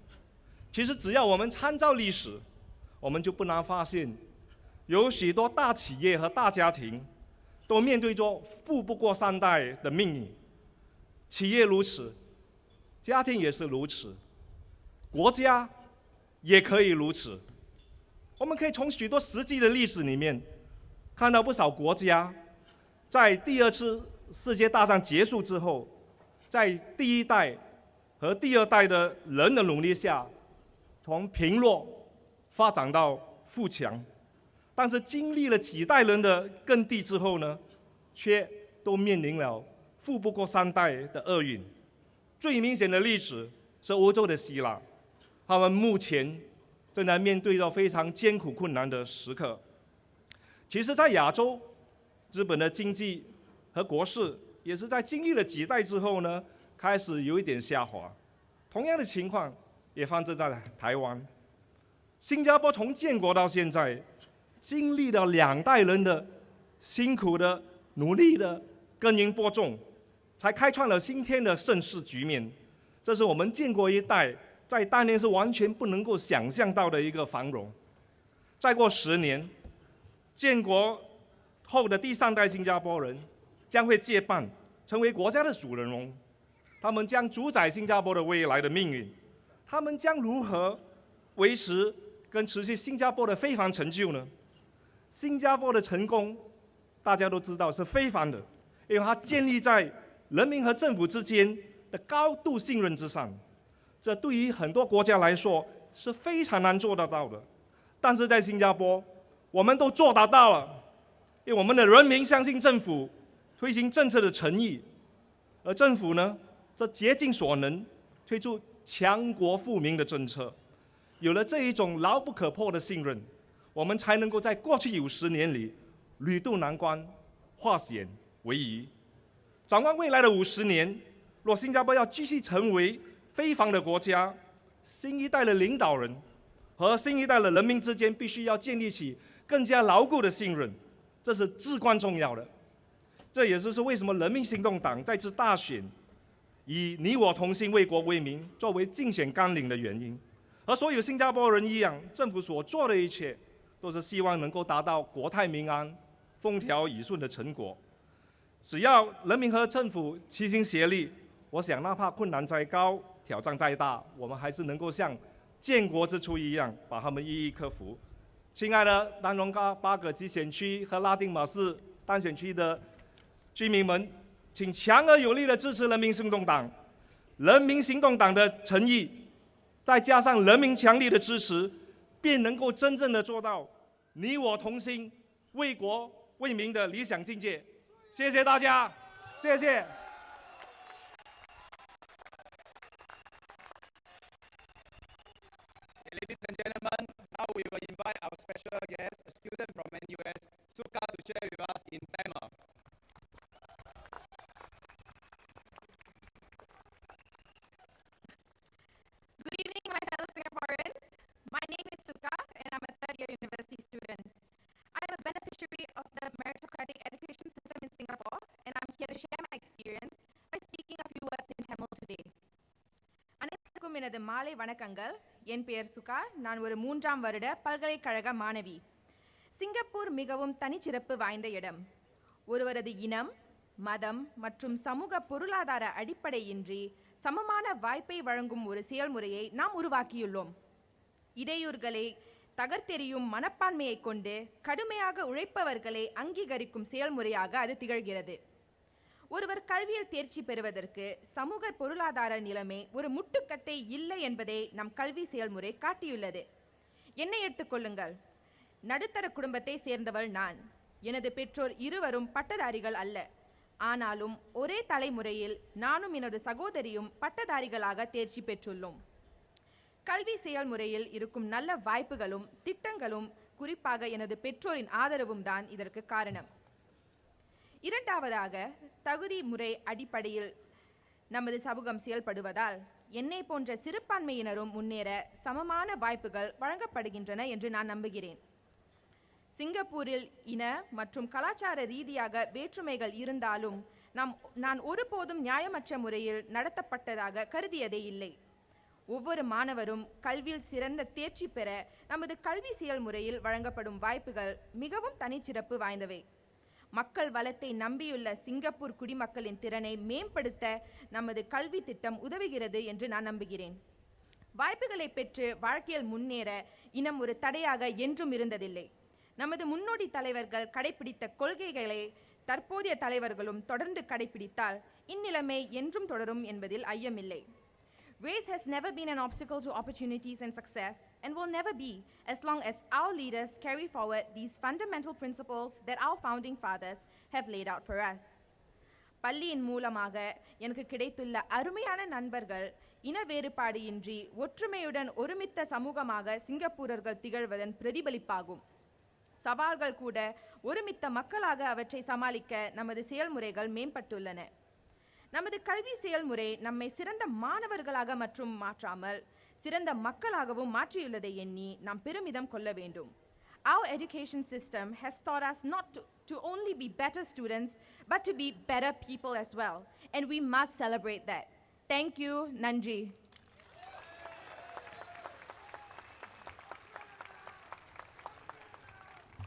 其实，只要我们参照历史，我们就不难发现，有许多大企业和大家庭都面对着富不过3代的命运。企业如此，家庭也是如此，国家也可以如此。我们可以从许多实际的历史里面看到，不少国家在第2次世界大战结束之后，在第1代和第2代的人的努力下，从贫弱发展到富强。但是经历了几代人的耕地之后呢，却都面临了富不过3代的厄运。最明显的例子是欧洲的希腊，他们目前正在面对着非常艰苦困难的时刻。其实，在亚洲，日本的经济和国势也是在经历了几代之后呢，开始有一点下滑。同样的情况也发生在台湾。新加坡从建国到现在，经历了2代人的辛苦的、努力的耕耘播种，才开创了今天的盛世局面。这是我们建国一代在当年是完全不能够想象到的一个繁荣。再过10年，建国后的第3代新加坡人将会接棒，成为国家的主人翁。他们将主宰新加坡的未来的命运。他们将如何维持跟持续新加坡的非凡成就呢？新加坡的成功，大家都知道是非凡的，因为它建立在人民和政府之间的高度信任之上。这对于很多国家来说是非常难做得到的，但是在新加坡，我们都做得到了，因为我们的人民相信政府推行政策的诚意，而政府呢，则竭尽所能推出强国富民的政策。有了这一种牢不可破的信任，我们才能够在过去50年里屡渡难关，化险为夷。展望未来的50年，若新加坡要继续成为非凡的国家，新一代的领导人和新一代的人民之间必须要建立起更加牢固的信任，这是至关重要的。这也就是为什么人民行动党在次大选以你我同心为国为民作为竞选纲领的原因。和所有新加坡人一样，政府所做的一切都是希望能够达到国泰民安、风调雨顺的成果。只要人民和政府齐心协力，我想哪怕困难再高、挑战再大，我们还是能够像建国之初一样，把它们一一克服。亲爱的丹戎8个集选区和拉丁马市单选区的居民们，请强而有力地支持人民行动党。人民行动党的诚意，再加上人民强力的支持，便能够真正的做到你我同心、为国为民的理想境界。谢谢大家，谢谢。Ladies and gentlemen, now we will invite our special guest, a student from NUS, Suka, to share with us in Tamil. Good evening, my fellow Singaporeans. My name is Suka, and I'm a third-year university student. I am a beneficiary of the meritocratic education system in Singapore, and I'm here to share my experience by speaking a few words in Tamil today. அனைவருக்கும் எனது மாலை வணக்கங்கள். என் பெயர் சுகா. நான் ஒரு 3ஆம் வருட பல்கலைக்கழக மாணவி. சிங்கப்பூர் மிகவும் தனிச்சிறப்பு வாய்ந்த இடம். ஒருவரது இனம், மதம் மற்றும் சமூக பொருளாதார அடிப்படையின்றி சமமான வாய்ப்பை வழங்கும் ஒரு செயல்முறையை நாம் உருவாக்கியுள்ளோம். இடையூறுகளை தகர்த்தெறியும் மனப்பான்மையை கொண்டு கடுமையாக உழைப்பவர்களை அங்கீகரிக்கும் செயல்முறையாக அது திகழ்கிறது. ஒருவர் கல்வியில் தேர்ச்சி பெறுவதற்கு சமூக பொருளாதார நிலைமை ஒரு முட்டுக்கட்டை இல்லை என்பதை நம் கல்வி செயல்முறை காட்டியுள்ளது. என்னை எடுத்துக்கொள்ளுங்கள். நடுத்தர குடும்பத்தை சேர்ந்தவள் நான். எனது பெற்றோர் இருவரும் பட்டதாரிகள் அல்ல. ஆனாலும் ஒரே தலைமுறையில் நானும் எனது சகோதரியும் பட்டதாரிகளாக தேர்ச்சி பெற்றுள்ளோம். கல்வி செயல்முறையில் இருக்கும் நல்ல வாய்ப்புகளும் திட்டங்களும், குறிப்பாக எனது பெற்றோரின் ஆதரவும் தான் இதற்கு காரணம். இரண்டாவதாக, தகுதி முறை அடிப்படையில் நமது சமூகம் செயல்படுவதால் என்னை போன்ற சிறுபான்மையினரும் முன்னேற சமமான வாய்ப்புகள் வழங்கப்படுகின்றன என்று நான் நம்புகிறேன். சிங்கப்பூரில் இன மற்றும் கலாச்சார ரீதியாக வேற்றுமைகள் இருந்தாலும் நான் ஒருபோதும் நியாயமற்ற முறையில் நடத்தப்பட்டதாக கருதியதே இல்லை. ஒவ்வொரு மாணவரும் கல்வியில் சிறந்த தேர்ச்சி பெற நமது கல்வி செயல்முறையில் வழங்கப்படும் வாய்ப்புகள் மிகவும் தனிச்சிறப்பு வாய்ந்தவை. மக்கள் வளத்தை நம்பியுள்ள சிங்கப்பூர் குடிமக்களின் திறனை மேம்படுத்த நமது கல்வி திட்டம் உதவுகிறது என்று நான் நம்புகிறேன். வாய்ப்புகளை பெற்று வாழ்க்கையில் முன்னேற இனம் ஒரு தடையாக என்றும் இருந்ததில்லை. நமது முன்னோடி தலைவர்கள் கடைபிடித்த கொள்கைகளை தற்போதைய தலைவர்களும் தொடர்ந்து கடைபிடித்தால் இந்நிலைமை என்றும் தொடரும் என்பதில் ஐயமில்லை. Race has never been an obstacle to opportunities and success, and will never be as long as our leaders carry forward these fundamental principles that our founding fathers have laid out for us. பள்ளியின் மூலமாக எனக்கு கிடைத்துள்ள அருமையான நண்பர்கள் இன வேறுபாடு இன்றி ஒற்றுமையுடன் ஒருமித்த சமூகமாக சிங்கப்பூரர்கள் திகழ்வதன் பிரதிபலிப்பாகும். சவால்கள் கூட ஒருமித்த மக்களாக அவற்றை சமாளிக்க நமது செயல்முறைகள் மேம்பட்டுள்ளன. நமது கல்வி செயல்முறை நம்மை சிறந்த மாணவர்களாக மற்றும் மாற்றாமல் சிறந்த மக்களாகவும் மாற்றியுள்ளதை எண்ணி நாம் பெருமிதம் கொள்ள வேண்டும். Our education system has taught us not to only be better students, but to be better people as well. And we must celebrate that. Thank you, Nandri.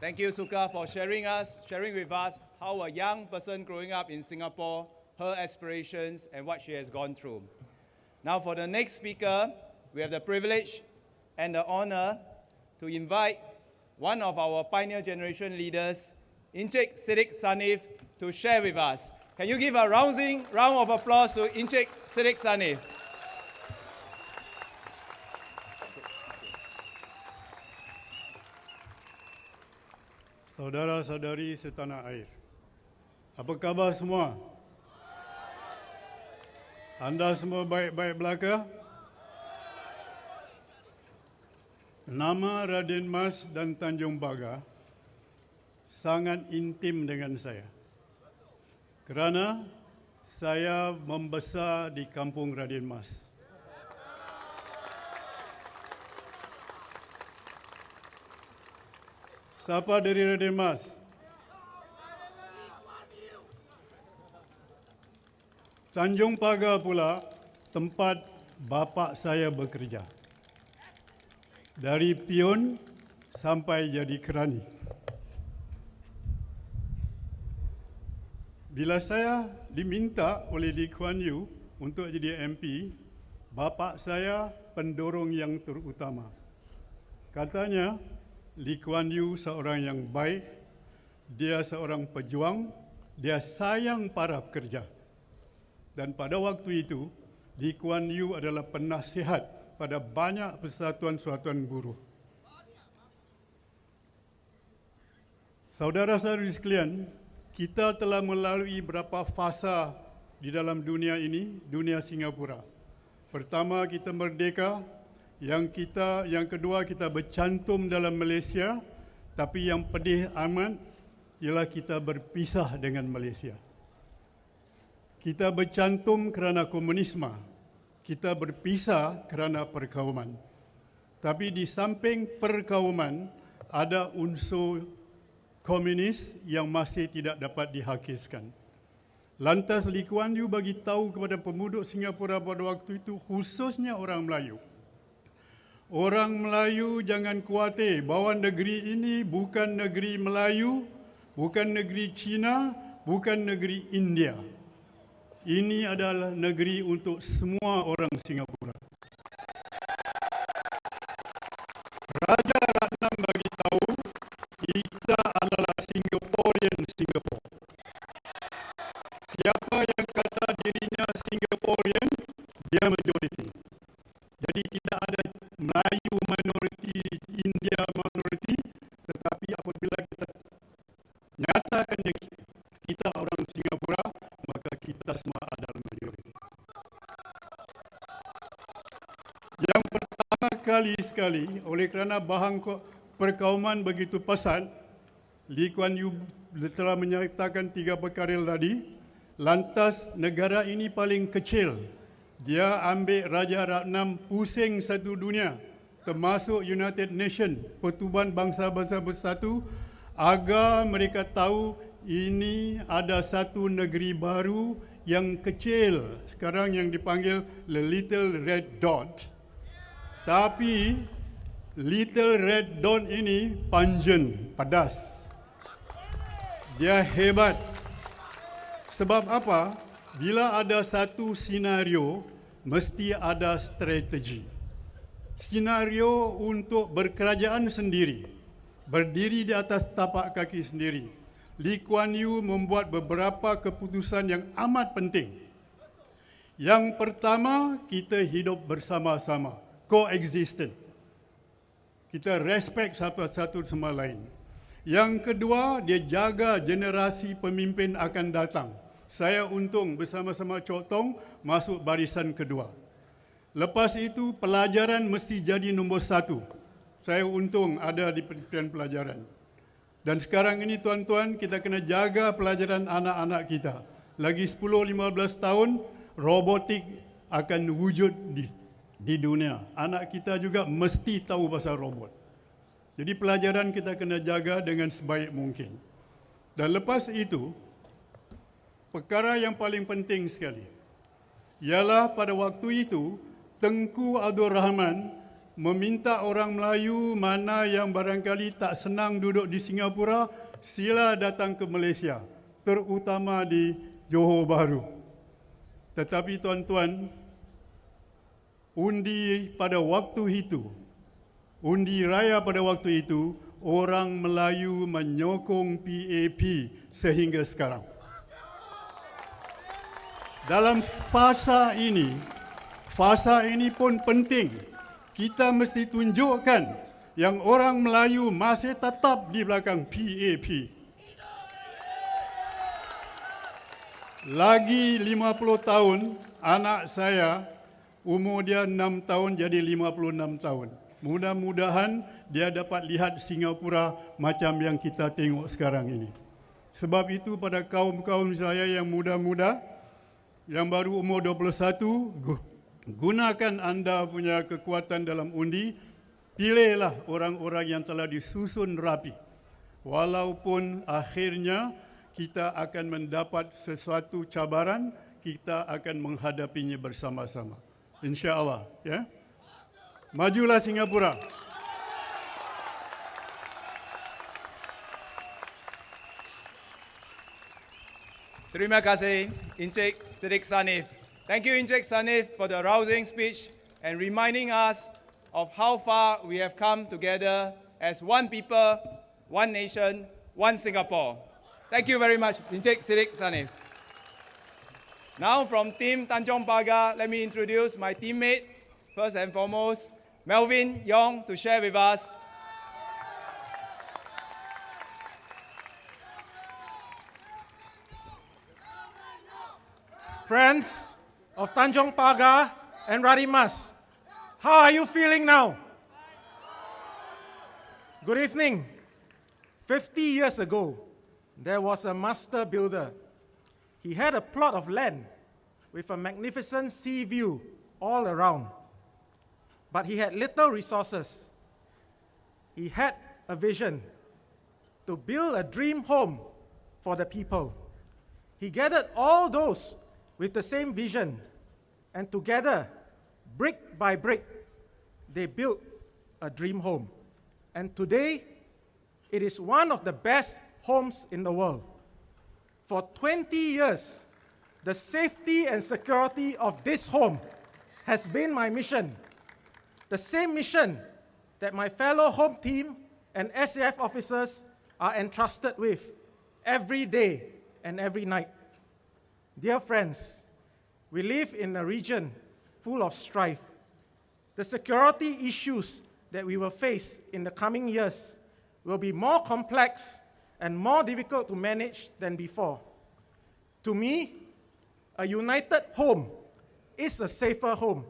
Thank you, Suka, for sharing with us how a young person growing up in Singapore, her aspirations and what she has gone through. Now for the next speaker, we have the privilege and the honor to invite one of our pioneer generation leaders, Encik Siddiq Sanif, to share with us. Can you give a rousing round of applause to Encik Siddiq Sanif? Saudara-saudari setanah air, apa khabar semua? Anda semua baik-baik belaka? Nama Raden Mas dan Tanjung Pagar sangat intim dengan saya. Kerana saya membesar di kampung Raden Mas. Siapa dari Raden Mas? Tanjung Pagar pula tempat bapa saya bekerja. Dari pion sampai jadi kerani. Bila saya diminta oleh Lee Kuan Yew untuk jadi MP, bapa saya pendorong yang terutama. Katanya, Lee Kuan Yew seorang yang baik, dia seorang pejuang, dia sayang para pekerja. Dan pada waktu itu, Lee Kuan Yew adalah penasihat pada banyak persatuan-persatuan buruh. Saudara-saudari sekalian, kita telah melalui beberapa fasa di dalam dunia ini, dunia Singapura. Pertama, kita merdeka. Yang kedua, kita bercantum dalam Malaysia. Tapi yang pedih amat ialah kita berpisah dengan Malaysia. Kita bercantum kerana komunisme. Kita berpisah kerana perkauman. Tapi di samping perkauman, ada unsur komunis yang masih tidak dapat dihakiskan. Lantas Lee Kuan Yew bagi tahu kepada penduduk Singapura pada waktu itu, khususnya orang Melayu. Orang Melayu jangan khawatir bahawa negeri ini bukan negeri Melayu, bukan negeri Cina, bukan negeri India. Ini adalah negeri untuk semua orang Singapura. Raja Ratnam bagi tahu kita adalah Singaporean Singapore. Siapa yang kata dirinya Singaporean, dia majoriti. Jadi tidak ada Melayu minoriti, India sekali-sekali oleh kerana bahan perkauman begitu pesat, Lee Kuan Yew telah menyatakan 3 perkara tadi. Lantas negara ini paling kecil. Dia ambil Raja Ratnam pusing satu dunia, termasuk United Nations, Pertubuhan Bangsa-Bangsa Bersatu, agar mereka tahu ini ada satu negeri baru yang kecil, sekarang yang dipanggil the Little Red Dot. Tapi Little Red Dot ini pungent, pedas. Dia hebat. Sebab apa? Bila ada satu senario, mesti ada strategi. Senario untuk berkerajaan sendiri, berdiri di atas tapak kaki sendiri. Lee Kuan Yew membuat beberapa keputusan yang amat penting. Yang pertama, kita hidup bersama-sama, coexistent. Kita respect satu sama lain. Yang kedua, dia jaga generasi pemimpin akan datang. Saya untung bersama-sama Chok Tong masuk barisan kedua. Lepas itu, pelajaran mesti jadi nombor 1. Saya untung ada di pendidikan pelajaran. Dan sekarang ini tuan-tuan, kita kena jaga pelajaran anak-anak kita. Lagi 10-15 tahun, robotik akan wujud di dunia. Anak kita juga mesti tahu pasal robot. Jadi pelajaran kita kena jaga dengan sebaik mungkin. Dan lepas itu, perkara yang paling penting sekali ialah pada waktu itu Tengku Abdul Rahman meminta orang Melayu mana yang barangkali tak senang duduk di Singapura, sila datang ke Malaysia, terutama di Johor Bahru. Tetapi tuan-tuan, undi raya pada waktu itu, orang Melayu menyokong PAP sehingga sekarang. Dalam fasa ini pun penting. Kita mesti tunjukkan yang orang Melayu masih tetap di belakang PAP. Lagi 50 tahun, anak saya umur dia 6 tahun jadi 56 tahun. Mudah-mudahan dia dapat lihat Singapura macam yang kita tengok sekarang ini. Sebab itu pada kaum-kaum saya yang muda-muda, yang baru umur 21, gunakan anda punya kekuatan dalam undi, pilihlah orang-orang yang telah disusun rapi. Walaupun akhirnya kita akan mendapat sesuatu cabaran, kita akan menghadapinya bersama-sama. InsyaAllah. Ya? Majulah Singapura. Terima kasih, Encik Siddiq Sanif. Thank you, Encik Sanif, for the rousing speech and reminding us of how far we have come together as one people, one nation, one Singapore. Thank you very much, Encik Siddiq Sanif. Now from Team Tanjong Pagar, let me introduce my teammate, first and foremost, Melvin Yong, to share with us. Friends of Tanjong Pagar and Radimas, how are you feeling now? Good evening. 50 years ago, there was a master builder. He had a plot of land with a magnificent sea view all around. But he had little resources. He had a vision to build a dream home for the people. He gathered all those with the same vision, and together, brick by brick, they built a dream home. And today, it is one of the best homes in the world. For 20 years, the safety and security of this home has been my mission. The same mission that my fellow home team and SAF officers are entrusted with every day and every night. Dear friends, we live in a region full of strife. The security issues that we will face in the coming years will be more complex and more difficult to manage than before. To me, a united home is a safer home.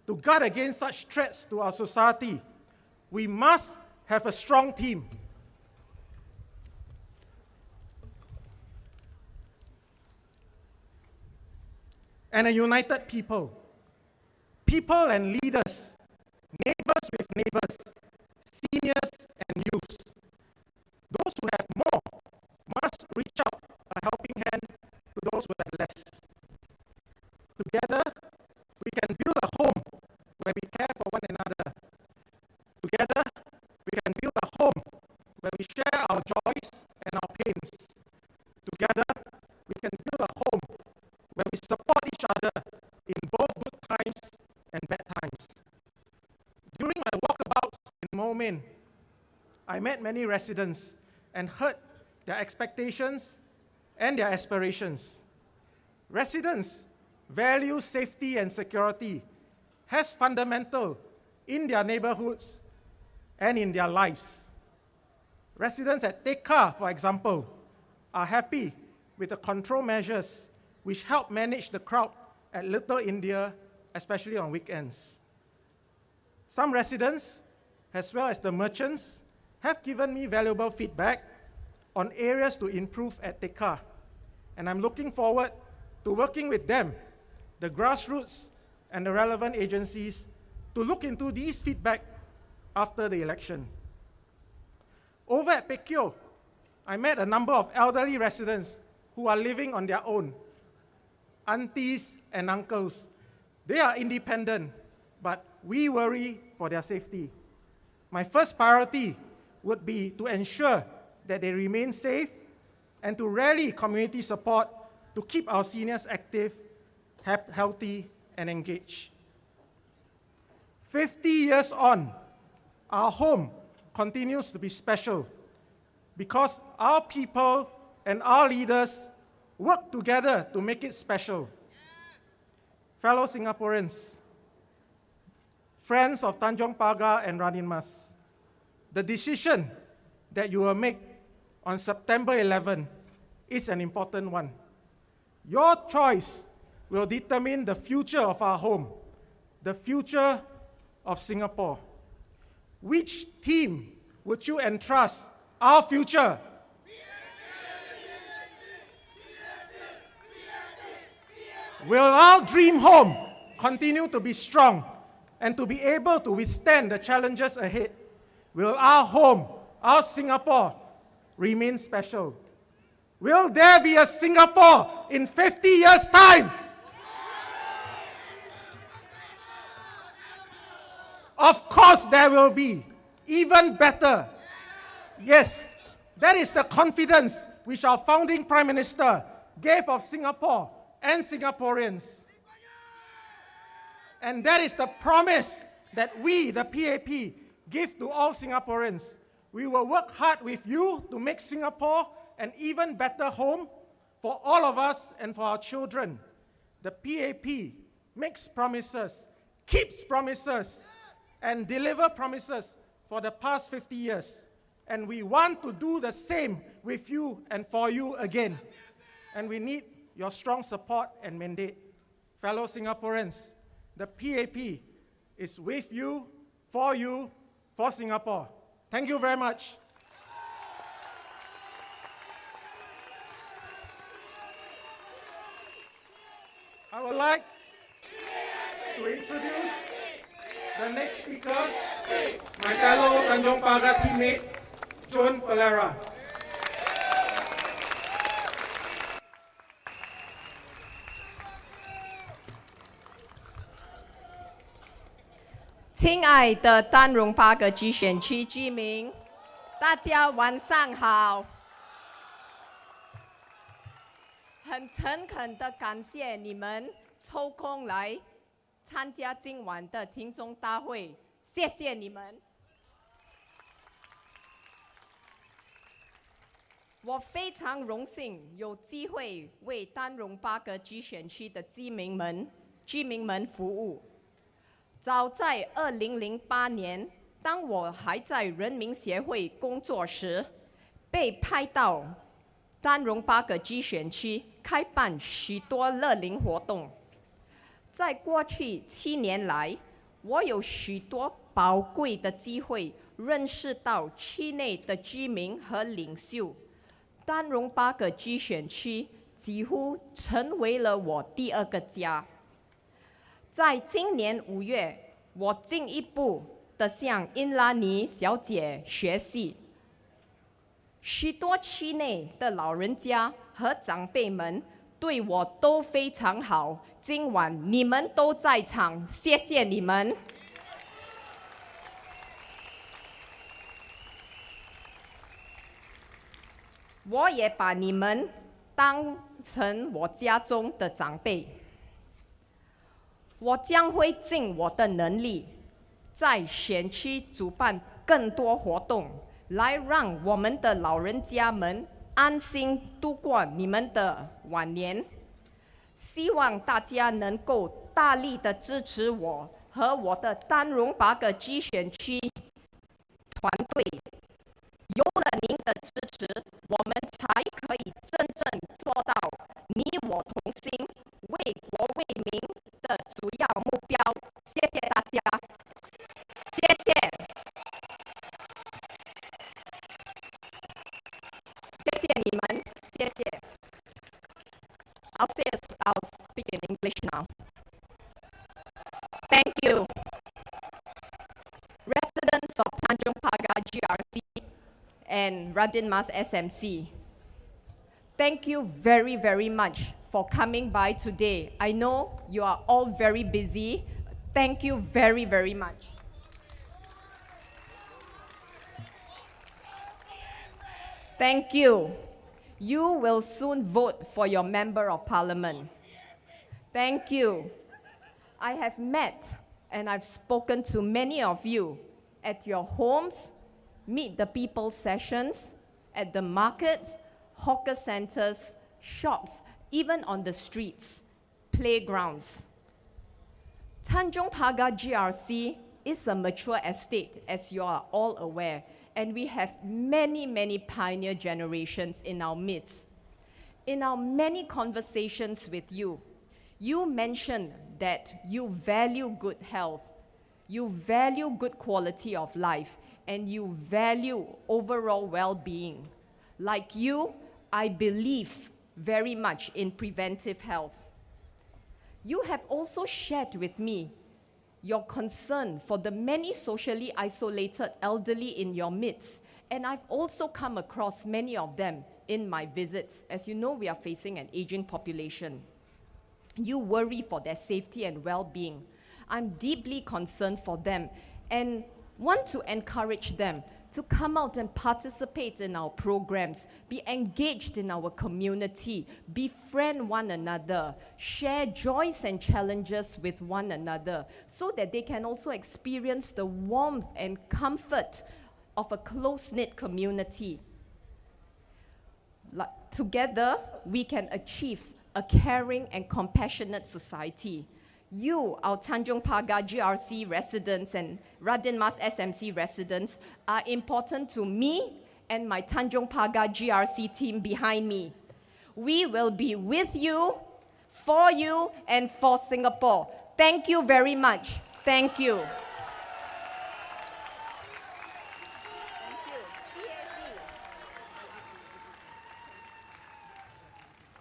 to guard against such threats to our society, we must have a strong team. And a united people. People and leaders, neighbors with neighbors, seniors and youths. Those who have more must reach out a helping hand to those who have less. Together, we can build a home where we care for one another. Together, we can build a home where we share our joys and our pains. Together, we can build a home where we support each other in both good times and bad times. During my walkabouts in Mo Min, I met many residents and heard their expectations and their aspirations. Residents value safety and security as fundamental in their neighborhoods and in their lives. Residents at Tekka, for example, are happy with the control measures which help manage the crowd at Little India, especially on weekends. Some residents, as well as the merchants, have given me valuable feedback on areas to improve at Tekka, and I'm looking forward to working with them, the grassroots, and the relevant agencies to look into these feedback after the election. Over at Pekyo, I met a number of elderly residents who are living on their own. Aunties and uncles, they are independent, but we worry for their safety. My first priority would be to ensure that they remain safe and to rally community support to keep our seniors active, healthy, and engaged. 50 years on, our home continues to be special because our people and our leaders work together to make it special. Fellow Singaporeans, friends of Tanjong Pagar and Radin Mas, the decision that you will make on September 11 is an important one. Your choice will determine the future of our home, the future of Singapore. Which team would you entrust our future? Will our dream home continue to be strong and to be able to withstand the challenges ahead? Will our home, our Singapore, remain special? Will there be a Singapore in 50 years' time? Of course there will be. Even better. Yes, that is the confidence which our founding Prime Minister gave of Singapore and Singaporeans. And that is the promise that we, the PAP, give to all Singaporeans. We will work hard with you to make Singapore an even better home for all of us and for our children. The PAP makes promises, keeps promises, and deliver promises for the past 50 years. And we want to do the same with you and for you again. And we need your strong support and mandate. Fellow Singaporeans, the PAP is with you, for Singapore. Thank you very much. I would like to introduce the next speaker, my fellow Tanjong Pagar teammate, John Pereira. 亲爱的丹戎巴葛集选区居民，大家晚上好。很诚恳的感谢你们抽空来参加今晚的听众大会，谢谢你们。我非常荣幸有机会为丹戎巴葛集选区的居民们服务。早在2008年，当我还在人民协会工作时，被派到丹戎巴葛集选区开办许多乐龄活动。在过去7年来，我有许多宝贵的机会认识到区内的居民和领袖。丹戎8个集选区几乎成为了我第二个家。在今年5月，我进一步的向英拉尼小姐学习。许多区内的老人家和长辈们对我都非常好，今晚你们都在场，谢谢你们。我也把你们当成我家中的长辈，我将会尽我的能力，在选区主办更多活动，来让我们的老人家们安心度过你们的晚年。希望大家能够大力的支持我和我的丹戎8个集选区团队。有了您的支持，我们才可以真正做到你我同心、为国为民的主要目标。谢谢大家，谢谢，谢谢你们，谢谢。I'll speak in English now. Thank you, residents of Tanjung Pagar GRC and Radin Mas SMC. Thank you very, very much for coming by today. I know you are all very busy. Thank you very, very much. Thank you. You will soon vote for your Member of Parliament. Thank you. I have met and I've spoken to many of you at your homes, meet the people sessions, at the market, hawker centers, shops, even on the streets, playgrounds. Tanjung Pagar GRC is a mature estate, as you are all aware, and we have many, many pioneer generations in our midst. In our many conversations with you, you mentioned that you value good health, you value good quality of life, and you value overall well-being. Like you, I believe very much in preventive health. You have also shared with me your concern for the many socially isolated elderly in your midst, and I've also come across many of them in my visits. As you know, we are facing an aging population. You worry for their safety and well-being. I'm deeply concerned for them and want to encourage them to come out and participate in our programs, be engaged in our community, befriend one another, share joys and challenges with one another, so that they can also experience the warmth and comfort of a close-knit community. Together, we can achieve a caring and compassionate society. You, our Tanjung Pagar GRC residents and Radin Mas SMC residents, are important to me and my Tanjung Pagar GRC team behind me. We will be with you, for you, and for Singapore. Thank you very much. Thank you.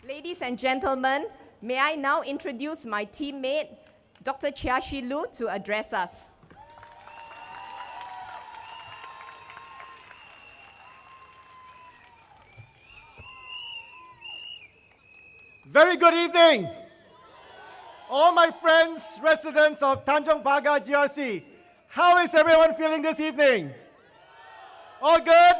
Ladies and gentlemen, may I now introduce my teammate, Dr. Chia Shi Lu, to address us. Very good evening, all my friends, residents of Tanjung Pagar GRC. How is everyone feeling this evening? All good?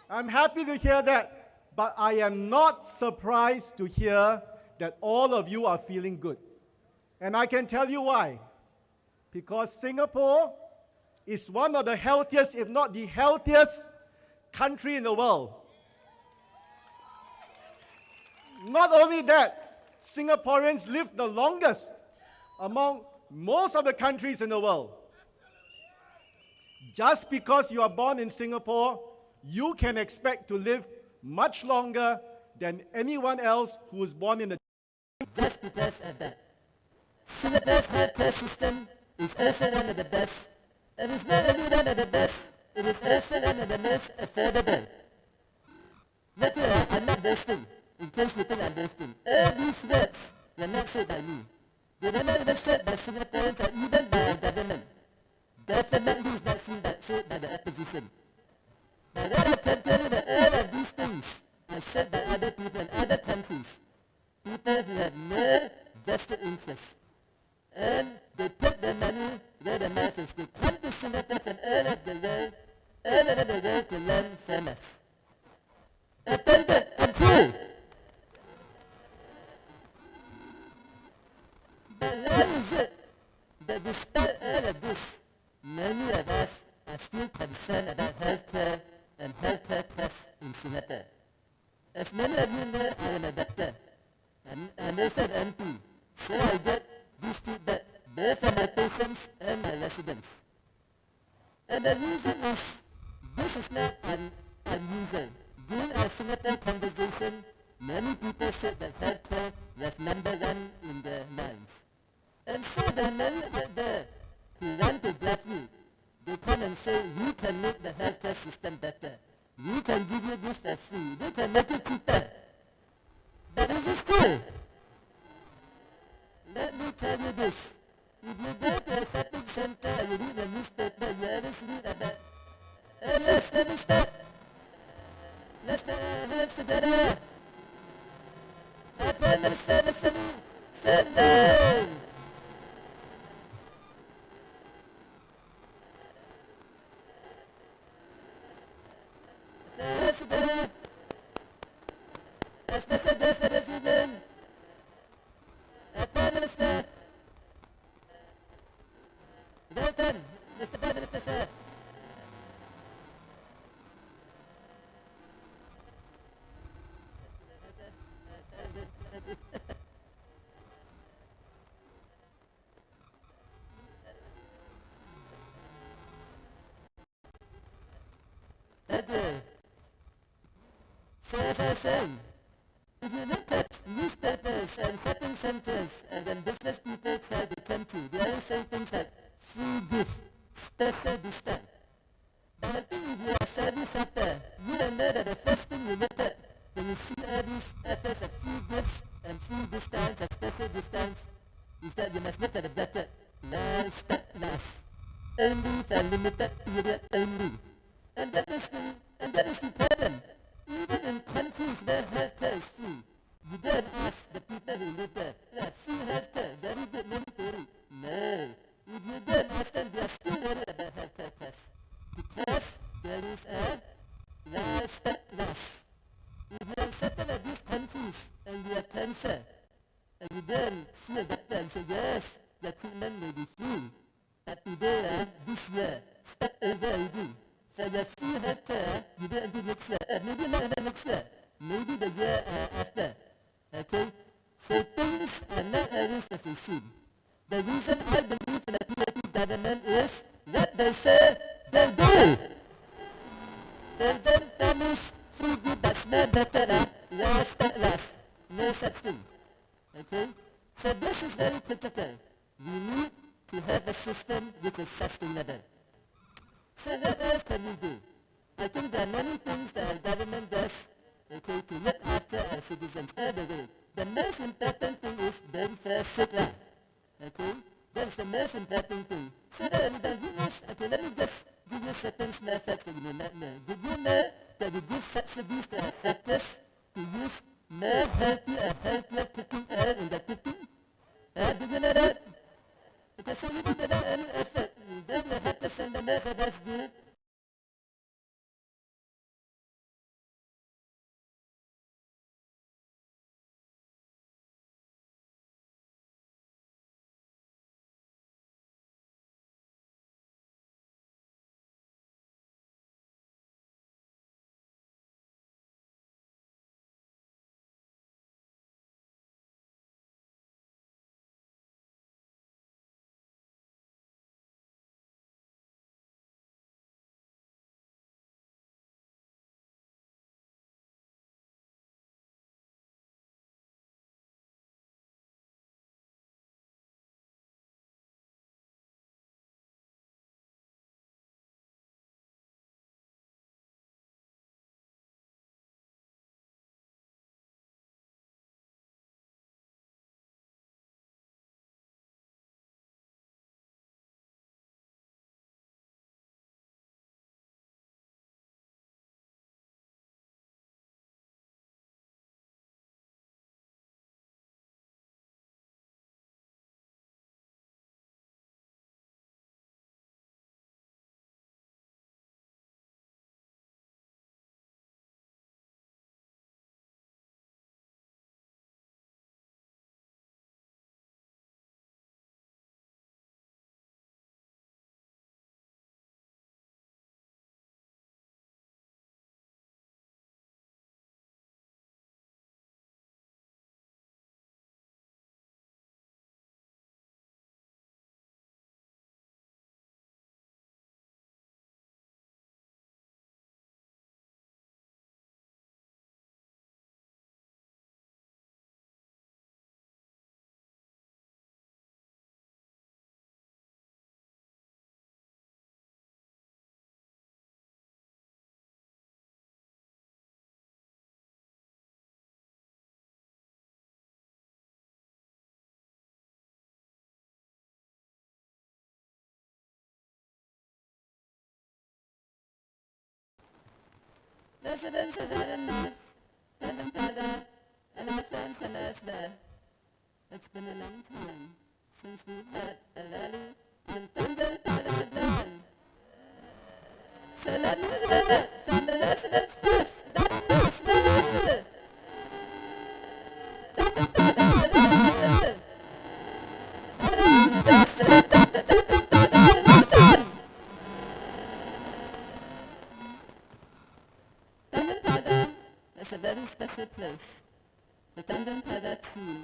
I'm happy to hear that, but I am not surprised to hear that all of you are feeling good. And I can tell you why. Because Singapore is one of the healthiest, if not the healthiest, country in the world. Not only that, Singaporeans live the longest among most of the countries in the world. Just because you are born in Singapore, you can expect to live much longer than anyone else who was born in the Singapore's healthcare system is also one of the best, and it's not only one of the best, it is also one of the most affordable. Look here, I'm not boasting, in case you think I'm boasting. All these words were not said by me. They were not even said by Singaporeans or even by our government. Definitely is not said by the opposition. But what I can tell you that all of these things are said by other people in other countries. People who have no vested interest. And they put their money where their mouth is. They come to Singapore from all over the world to learn from us. Offended and true. But why is it that despite all of this, many of us are still concerned about healthcare and healthcare costs in Singapore? As many of you know, I am a doctor. I'm also an MP, so I get this feedback both from my patients and my residents. And the reason is, this is not unusual. During our Singapore conversation, many people said that healthcare was number one in their minds. And so there are many out there who want to bless you. They come and say, we can make the healthcare system better. We can give you this for free. We can make it cheaper. But is this true? Let me tell you this. If you go to a shopping center and you read the newspaper, you always read about, oh yes, let me stop. Let's put our hands together. Our Prime Minister, Mr. Lee, said no. Hands together. Our special guest for this evening, our Prime Minister. Welcome, Mr. Prime Minister, sir. Thank you. So as I was saying, if you look at newspapers and shopping centers and when business people try to come to, they always say things like free gift, special discount. But I think if you are a savvy shopper, you will know that the first thing you look at when you see all these efforts of free gifts and free discounts and special discounts is that you must look at the bracket. Now stock last. Only for limited period only. And that is the problem. Even in countries where healthcare is free, you go and ask the people who live there, free healthcare, very good, no need to worry. No. If you go and ask them, they are still worried about healthcare costs. Because there is a livestock loss. If you are in certain of these countries and you have cancer, and you go and see a doctor and say, yes, the treatment may be free, but today, this year, start over already. For your free healthcare, you do until next year. Maybe not even next year. Maybe the year after. Okay? So things are not always as they seem. The reason I believe in a PAP government is what they say, they do. They don't promise free good but small better while stock last. No such thing. Okay? So this is very critical. We need to have a system which is sustainable. So what else can we do? I think there are many things that our government does, okay, to look after our citizens all the way. The most important thing is don't fall sick. Okay? That's the most important thing. So that everybody, okay, let me just give you certain small facts that you may not know. Did you know that we give subsidies to our factors to use more healthy or healthier cooking oil in their cooking? Did you know that? Okay, so even without any effort, then the factors and the most of us do residents of Iron North, Tanjung Pagar, and our friends and elsewhere. It's been a long time since we've had a rally on Tanjung Pagar ground. So let me hear it from the residents first. Tanjung Pagar is a very special place. The Tanjung Pagar team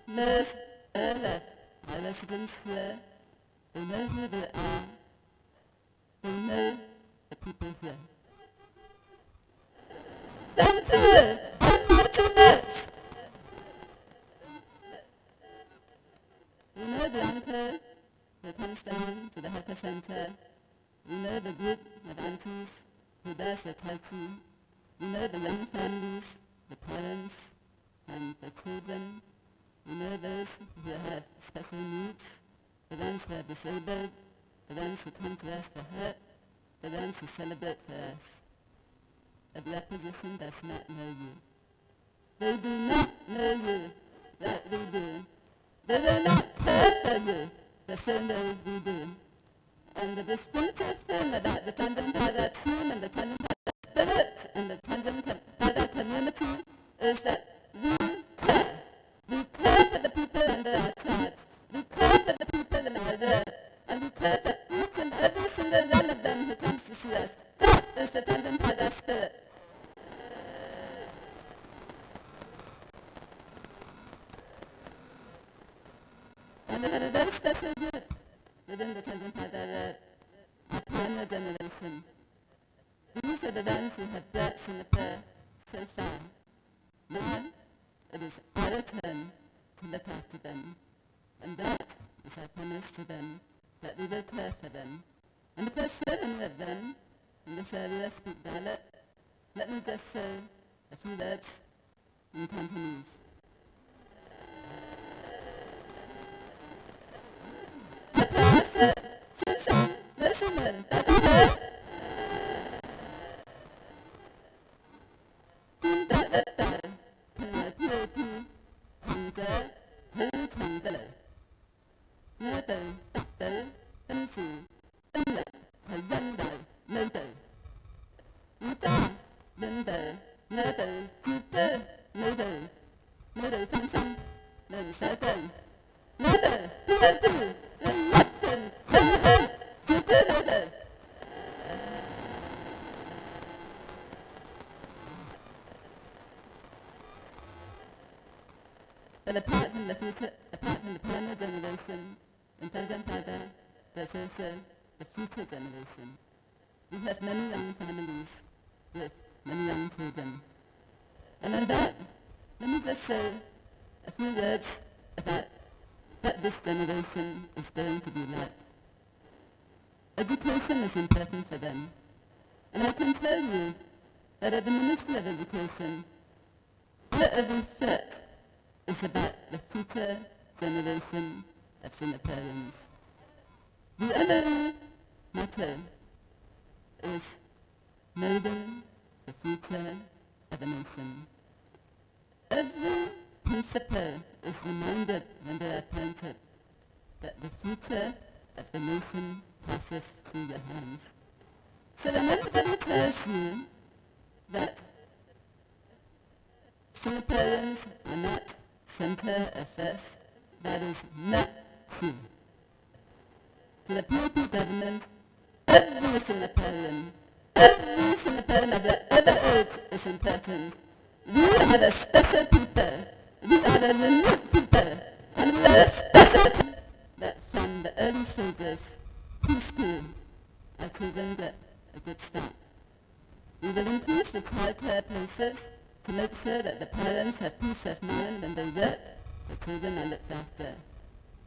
knows all of our residents here. They know who they are. They know the people here. Thank you! I'm not too much! We know the uncle who comes down to the hawker center. We know the group of aunties who does the tai chi. We know the young families, the parents, and the children. We know those who have special needs, the ones who are disabled, the ones who come to us for help, the ones who celebrate for us. But the opposition does not know you. They do not know you like we do. They will not care for you the same way we do. And the distinctive thing about the Tanjung Pagar team and the Tanjung Pagar spirit and the Tanjung Pagar community is that we care. We care for the people under our charge. We care for the people in our world. And we care for each and every single one of them who comes to see us. That is the Tanjung Pagar spirit. And we have a very special group within the Tanjung Pagar, our pioneer generation. These are the ones who have brought Singapore so far. Now, it is our turn to look after them. And that is our promise to them, that we will care for them. And because so many of them in this area speak dialect, let me just say a few words in Cantonese. But apart from the pioneer generation in Tanjung Pagar, there's also the future generation. We have many young families with many young children. And on that, let me just say a few words about what this generation is going to be like. Education is important for them. And I can tell you that at the Ministry of Education, every step is about the future generation of Singaporeans. The other motto is molding the future of a nation. Every principal is reminded when they are appointed that the future of the nation passes through your hands. So when anybody tells you that Singaporeans are not center affairs, that is not true. To the PAP government, every Singaporean of whatever age is important. We are the special people. We are the unique people. And we are special people that from the early stages to school, our children get a good start. We will increase the childcare places to make sure that the parents have peace of mind when they work, the children are looked after.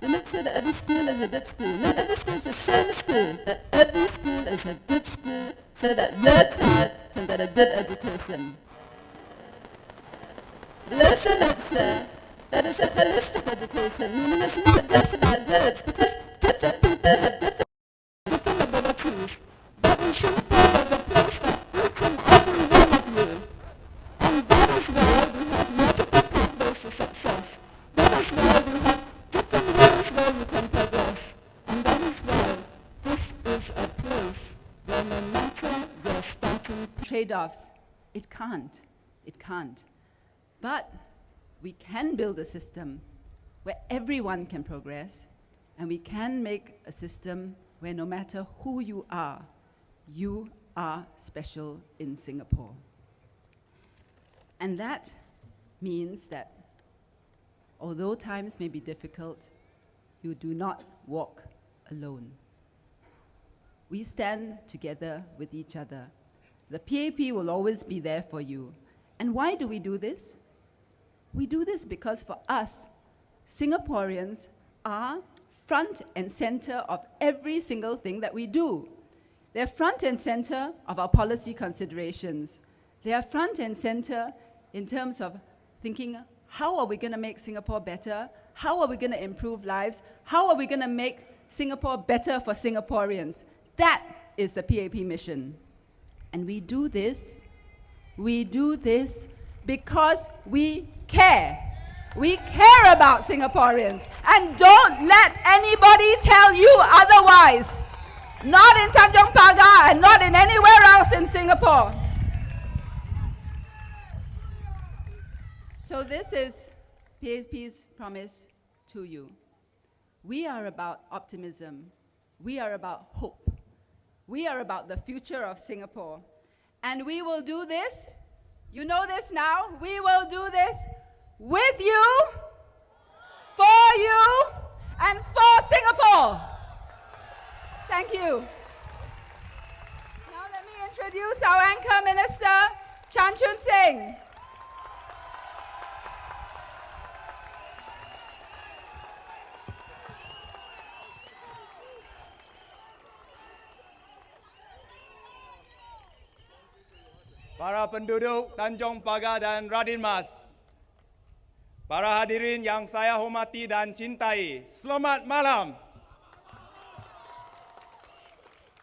To make sure that every school is a good school. Not every school is the same school, but every school is a good school so that your child can get a good education. We also make sure that it's a holistic education, meaning it's not just about words, because different people have different abilities. But in Singapore, there's a place for each and every one of trade-offs. It can't. It can't. But we can build a system where everyone can progress, and we can make a system where no matter who you are special in Singapore. And that means that although times may be difficult, you do not walk alone. We stand together with each other. The PAP will always be there for you. And why do we do this? We do this because for us, Singaporeans are front and center of every single thing that we do. They're front and center of our policy considerations. They are front and center in terms of thinking, how are we going to make Singapore better? How are we going to improve lives? How are we going to make Singapore better for Singaporeans? That is the PAP mission. And we do this because we care. We care about Singaporeans. And don't let anybody tell you otherwise. Not in Tanjong Pagar and not in anywhere else in Singapore. So this is PAP's promise to you. We are about optimism. We are about hope. We are about the future of Singapore. And we will do this, you know this now, we will do this with you, for you, and for Singapore. Thank you. Now let me introduce our anchor minister, Chan Chun Sing. Para penduduk Tanjong Pagar dan Radin Mas, para hadirin yang saya hormati dan cintai, selamat malam.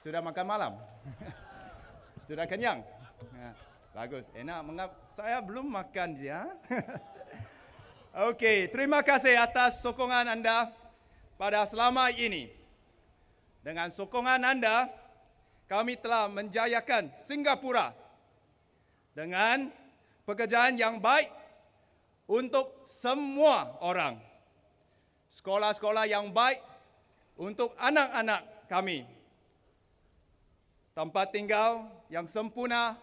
Sudah makan malam? Sudah kenyang? Bagus, enak. Saya belum makan ya. Okey, terima kasih atas sokongan anda pada selama ini. Dengan sokongan anda, kami telah menjayakan Singapura dengan pekerjaan yang baik untuk semua orang. Sekolah-sekolah yang baik untuk anak-anak kami. Tempat tinggal yang sempurna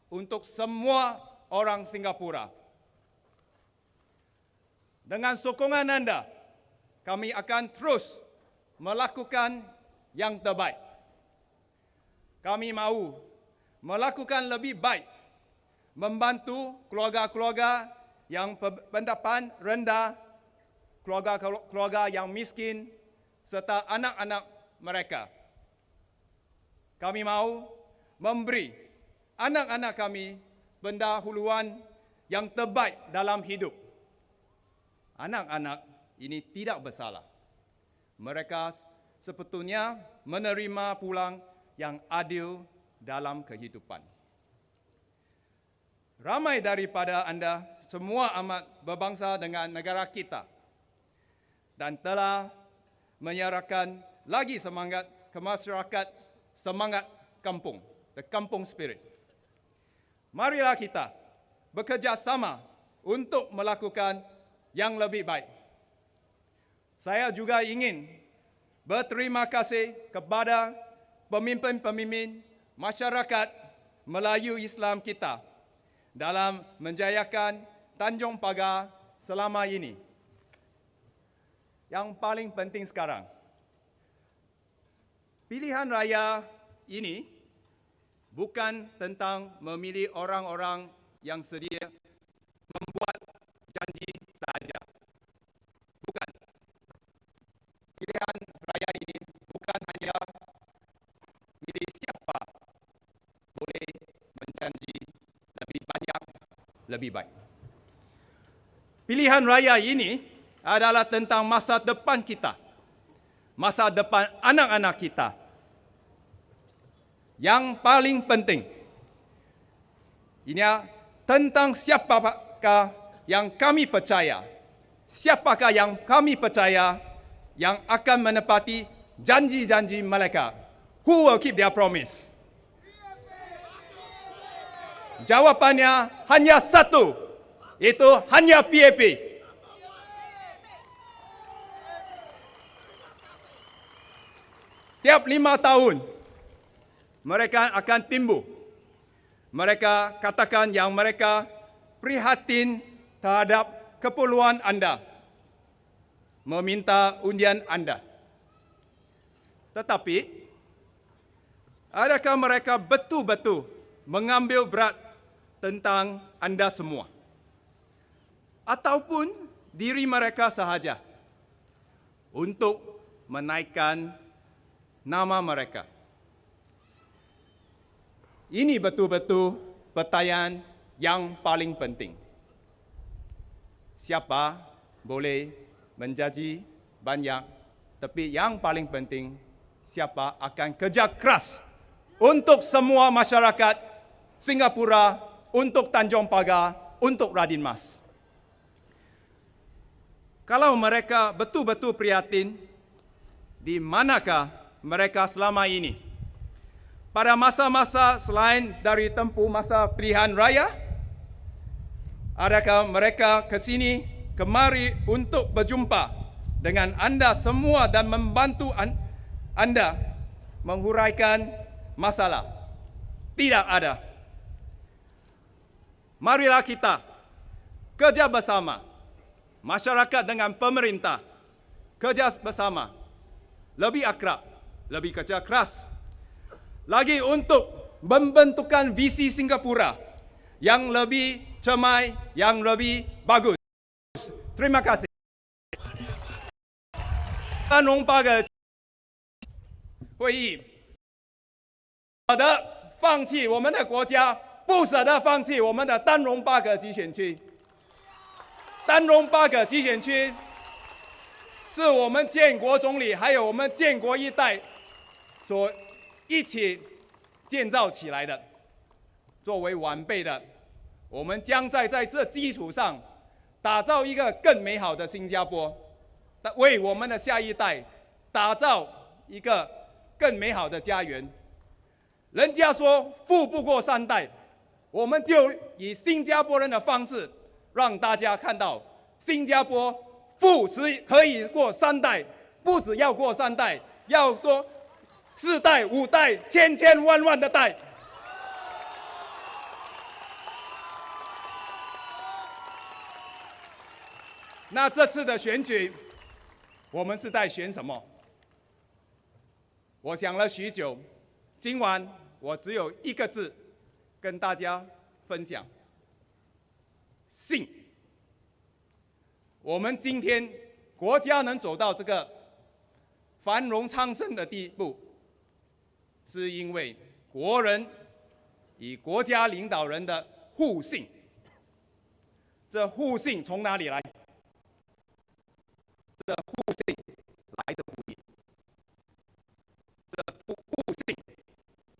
untuk semua orang Singapura. Dengan sokongan anda, kami akan terus melakukan yang terbaik. Kami mahu melakukan lebih baik, membantu keluarga-keluarga yang pendapatan rendah, keluarga-keluarga yang miskin, serta anak-anak mereka. Kami mahu memberi anak-anak kami pendahuluan yang terbaik dalam hidup. Anak-anak ini tidak bersalah. Mereka sepatutnya menerima pulang yang adil dalam kehidupan. Ramai daripada anda semua amat berbangsa dengan negara kita dan telah menyerahkan lagi semangat ke masyarakat, semangat kampung, the kampung spirit. Marilah kita bekerjasama untuk melakukan yang lebih baik. Saya juga ingin berterima kasih kepada pemimpin-pemimpin masyarakat Melayu Islam kita dalam menjayakan Tanjong Pagar selama ini. Yang paling penting sekarang, pilihan raya ini bukan tentang memilih orang-orang yang sedia membuat janji saja. Bukan. Pilihan raya ini bukan hanya milih siapa boleh menjanji lebih banyak, lebih baik. Pilihan raya ini adalah tentang masa depan kita, masa depan anak-anak kita. Yang paling penting, ini tentang siapakah yang kami percaya, siapakah yang kami percaya yang akan menepati janji-janji mereka. Who will keep their promise? Jawabannya hanya satu, yaitu hanya PAP. Tiap 5 tahun, mereka akan timbul. Mereka katakan yang mereka prihatin terhadap keperluan Anda, meminta undian Anda. Tetapi, adakah mereka betul-betul mengambil berat tentang Anda semua? Ataupun diri mereka sahaja untuk menaikkan nama mereka? Ini betul-betul pertanyaan yang paling penting. Siapa boleh menjanji banyak, tapi yang paling penting, siapa akan kerja keras untuk semua masyarakat Singapura, untuk Tanjung Pagar, untuk Radin Mas. Kalau mereka betul-betul prihatin, di manakah mereka selama ini? Pada masa-masa selain dari tempuh masa pilihan raya, adakah mereka ke sini, kemari untuk berjumpa dengan Anda semua dan membantu Anda menghuraikan masalah? Tidak ada. Marilah kita kerja bersama, masyarakat dengan pemerintah, kerja bersama, lebih akrab, lebih kerja keras, lagi untuk membentukkan visi Singapura yang lebih cermat, yang lebih bagus. Terima kasih. 丹龙八个会议，舍得放弃我们的国家，不舍得放弃我们的丹龙八个集选区。丹龙八个集选区是我们建国总理还有我们建国一代所一起建造起来的。作为晚辈的，我们将在这基础上打造一个更美好的新加坡，为我们的下一代打造一个更美好的家园。人家说富不过三代，我们就以新加坡人的方式，让大家看到新加坡富是可以过三代，不只要过三代，要多4代、5代、千万的代。那这次的选举，我们是在选什么？我想了许久，今晚我只有一个字跟大家分享：信。我们今天国家能走到这个繁荣昌盛的地步，是因为国人与国家领导人的互信。这互信从哪里来？这互信来的不易，这互信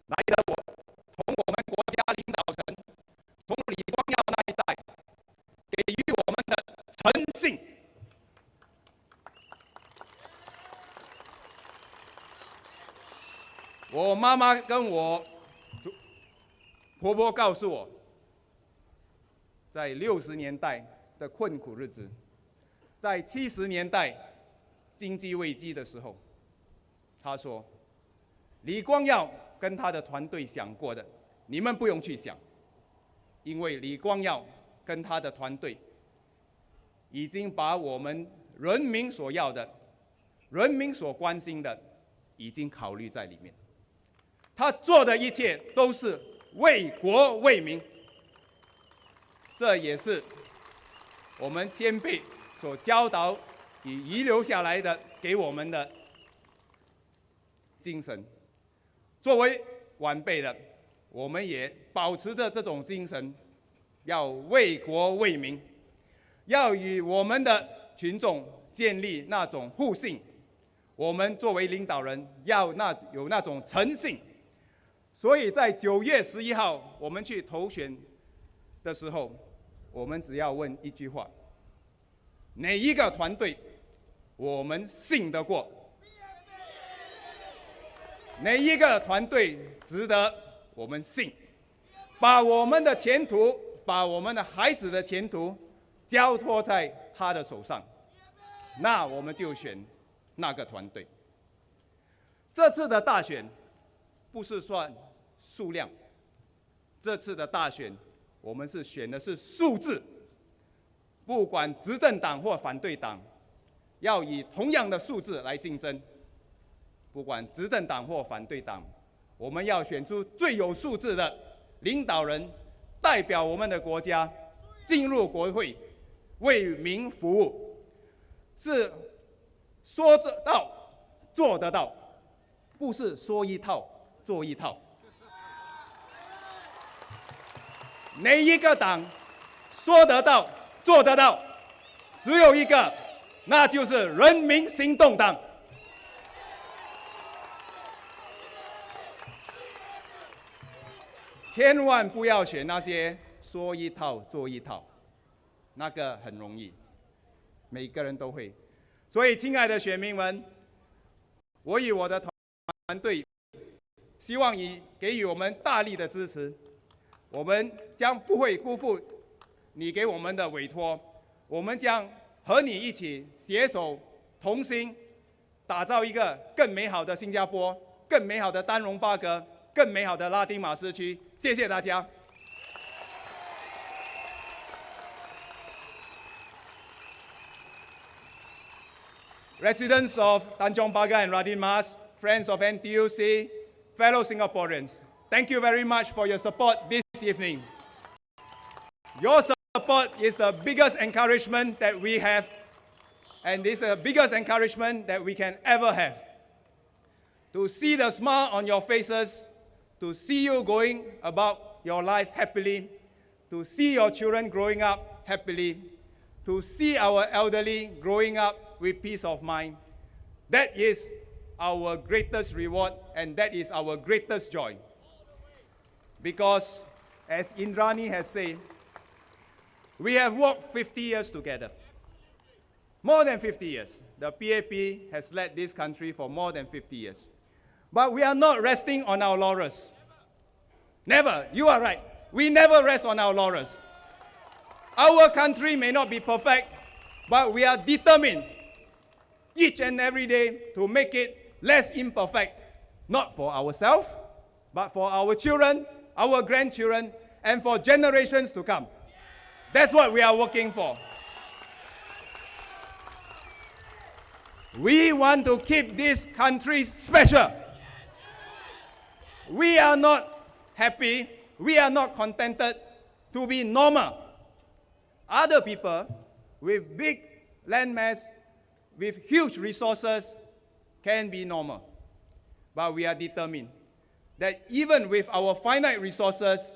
来的从我们国家领导层，从李光耀那一代给予我们的诚信。我妈妈跟我婆婆告诉我，在60年代的困苦日子，在70年代经济危机的时候，他说，李光耀跟他的团队想过的，你们不用去想，因为李光耀跟他的团队已经把我们人民所要的、人民所关心的，已经考虑在里面。他做的一切都是为国为民，这也是我们先辈所教导与遗留下来的给我们的精神。作为晚辈的，我们也保持着这种精神，要为国为民，要与我们的群众建立那种互信。我们作为领导人，要有那种诚信。所以在9月11号我们去投选的时候，我们只要问一句话：哪一个团队我们信得过？哪一个团队值得我们信？把我们的前途，把我们的孩子的前途交托在他的手上，那我们就选那个团队。这次的大选不是算数量，这次的大选我们是选的是数字。不管执政党或反对党，要以同样的数字来竞争。不管执政党或反对党，我们要选出最有素质的领导人，代表我们的国家进入国会，为民服务，是说得到做得到，不是说一套做一套。哪一个党说得到做得到？只有一个，那就是人民行动党。千万不要选那些说一套做一套，那个很容易，每个人都会。所以，亲爱的选民们，我与我的团队希望给予我们大力的支持，我们将不会辜负你给我们的委托，我们将和你一起携手同心，打造一个更美好的新加坡，更美好的丹戎巴葛，更美好的拉丁马斯区。谢谢大家。Residents of Tanjong Pagar and Radin Mas, friends of NTUC, fellow Singaporeans, thank you very much for your support this evening. Your support is the biggest encouragement that we have, and this is the biggest encouragement that we can ever have. To see the smile on your faces, to see you going about your life happily, to see your children growing up happily, to see our elderly growing up with peace of mind, that is our greatest reward and that is our greatest joy. Because, as Indrani has said, we have worked 50 years together. More than 50 years. The PAP has led this country for more than 50 years. But we are not resting on our laurels. Never. You are right. We never rest on our laurels. Our country may not be perfect, but we are determined each and every day to make it less imperfect, not for ourselves, but for our children, our grandchildren, and for generations to come. That's what we are working for. We want to keep this country special. We are not happy, we are not contented to be normal. Other people with big landmass, with huge resources, can be normal. But we are determined that even with our finite resources,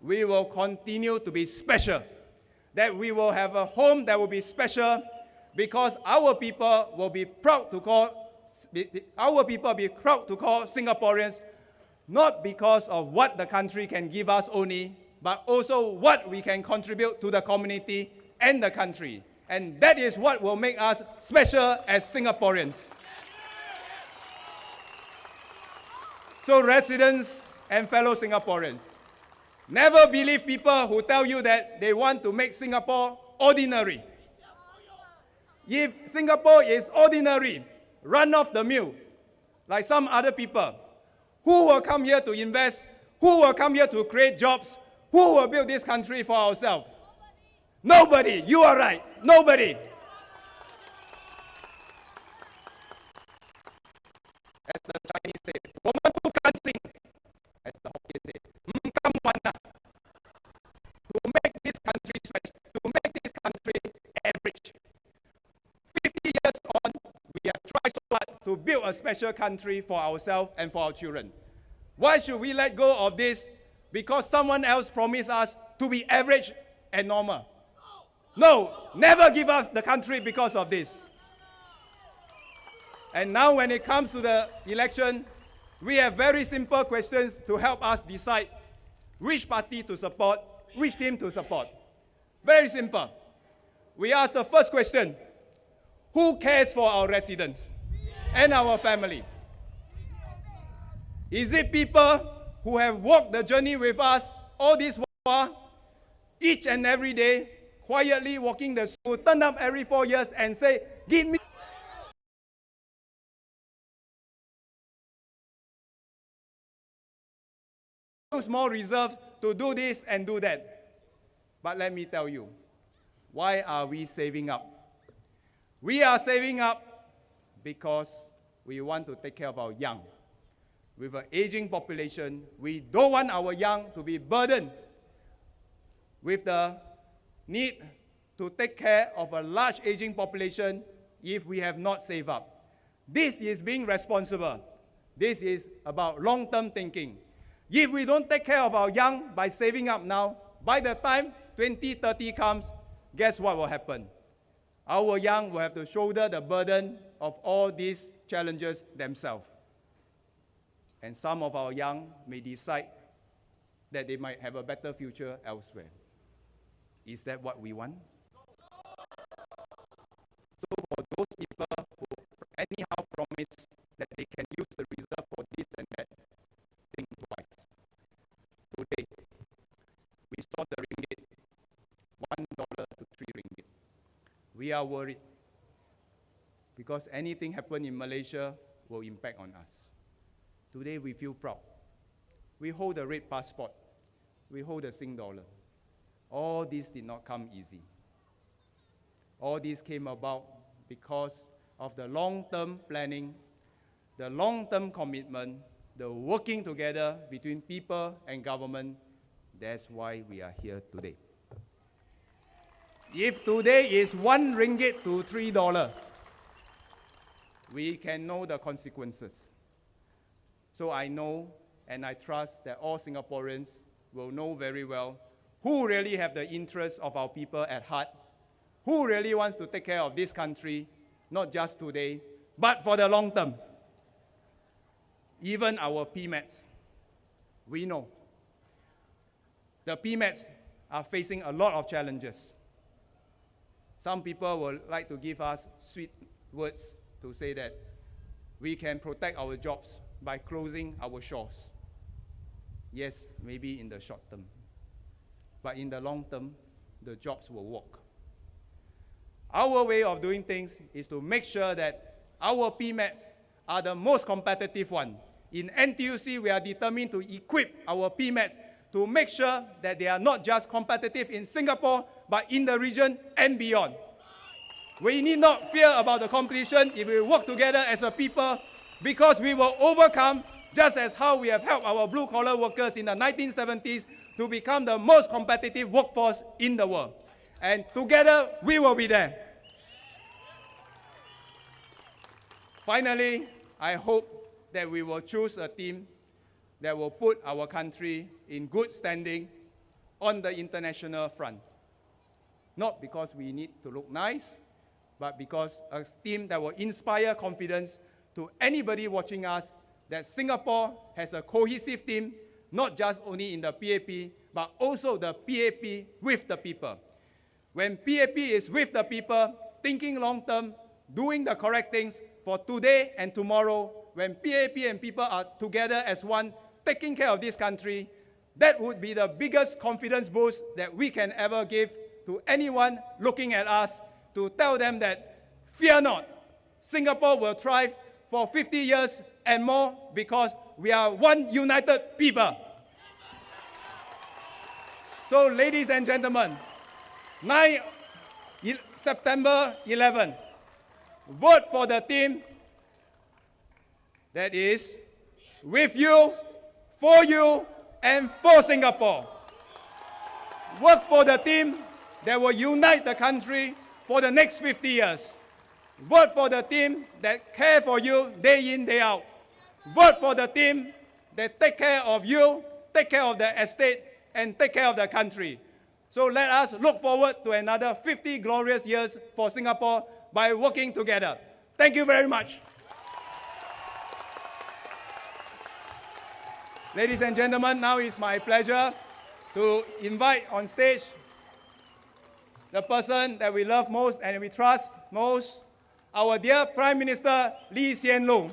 we will continue to be special. That we will have a home that will be special because our people will be proud to call Singaporeans, not because of what the country can give us only, but also what we can contribute to the community and the country. And that is what will make us special as Singaporeans. So residents and fellow Singaporeans, never believe people who tell you that they want to make Singapore ordinary. If Singapore is ordinary, run off the mill, like some other people, who will come here to invest? Who will come here to create jobs? Who will build this country for ourselves? Nobody. You are right. Nobody. As the Chinese say, 我们不甘心. As the Hokkien say, 唔甘願啊. To make this country special, to make this country average. 50 years on, we have tried so hard to build a special country for ourselves and for our children. Why should we let go of this because someone else promised us to be average and normal? No, never give up the country because of this. And now when it comes to the election, we have very simple questions to help us decide which party to support, which team to support. Very simple. We ask the first question, who cares for our residents and our family? Is it people who have walked the journey with us all this while, each and every day, quietly walking the school, turn up every 4 years and say, give me small reserves to do this and do that. But let me tell you, why are we saving up? We are saving up because we want to take care of our young. With an aging population, we don't want our young to be burdened with the need to take care of a large aging population if we have not saved up. This is being responsible. This is about long-term thinking. If we don't take care of our young by saving up now, by the time 2030 comes, guess what will happen? Our young will have to shoulder the burden of all these challenges themselves. And some of our young may decide that they might have a better future elsewhere. Is that what we want? So for those people who anyhow promise that they can use the reserve for this and that, think twice. Today, we saw the ringgit, $1 to 3 ringgit. We are worried because anything happen in Malaysia will impact on us. Today we feel proud. We hold a red passport. We hold a Sing dollar. All this did not come easy. All this came about because of the long-term planning, the long-term commitment, the working together between people and government. That's why we are here today. If today is 1 ringgit to $3, we can know the consequences. So I know and I trust that all Singaporeans will know very well who really have the interests of our people at heart, who really wants to take care of this country, not just today, but for the long term. Even our PMATs, we know. The PMATs are facing a lot of challenges. Some people would like to give us sweet words to say that we can protect our jobs by closing our shores. Yes, maybe in the short term. But in the long term, the jobs will work. Our way of doing things is to make sure that our PMATs are the most competitive one. In NTUC, we are determined to equip our PMATs to make sure that they are not just competitive in Singapore, but in the region and beyond. We need not fear about the competition if we work together as a people, because we will overcome, just as how we have helped our blue-collar workers in the 1970s to become the most competitive workforce in the world. And together, we will be there. Finally, I hope that we will choose a team that will put our country in good standing on the international front. Not because we need to look nice, but because a team that will inspire confidence to anybody watching us that Singapore has a cohesive team, not just only in the PAP, but also the PAP with the people. When PAP is with the people, thinking long term, doing the correct things for today and tomorrow, when PAP and people are together as one, taking care of this country, that would be the biggest confidence boost that we can ever give to anyone looking at us, to tell them that, fear not, Singapore will thrive for 50 years and more because we are one united people. So, ladies and gentlemen, September 11, vote for the team that is with you, and for Singapore. Work for the team that will unite the country for the next 50 years. Vote for the team that care for you day in, day out. Vote for the team that take care of you, take care of the estate, and take care of the country. So let us look forward to another 50 glorious years for Singapore by working together. Thank you very much. Ladies and gentlemen, now it's my pleasure to invite on stage the person that we love most and we trust most, our dear Prime Minister Lee Hsien Loong.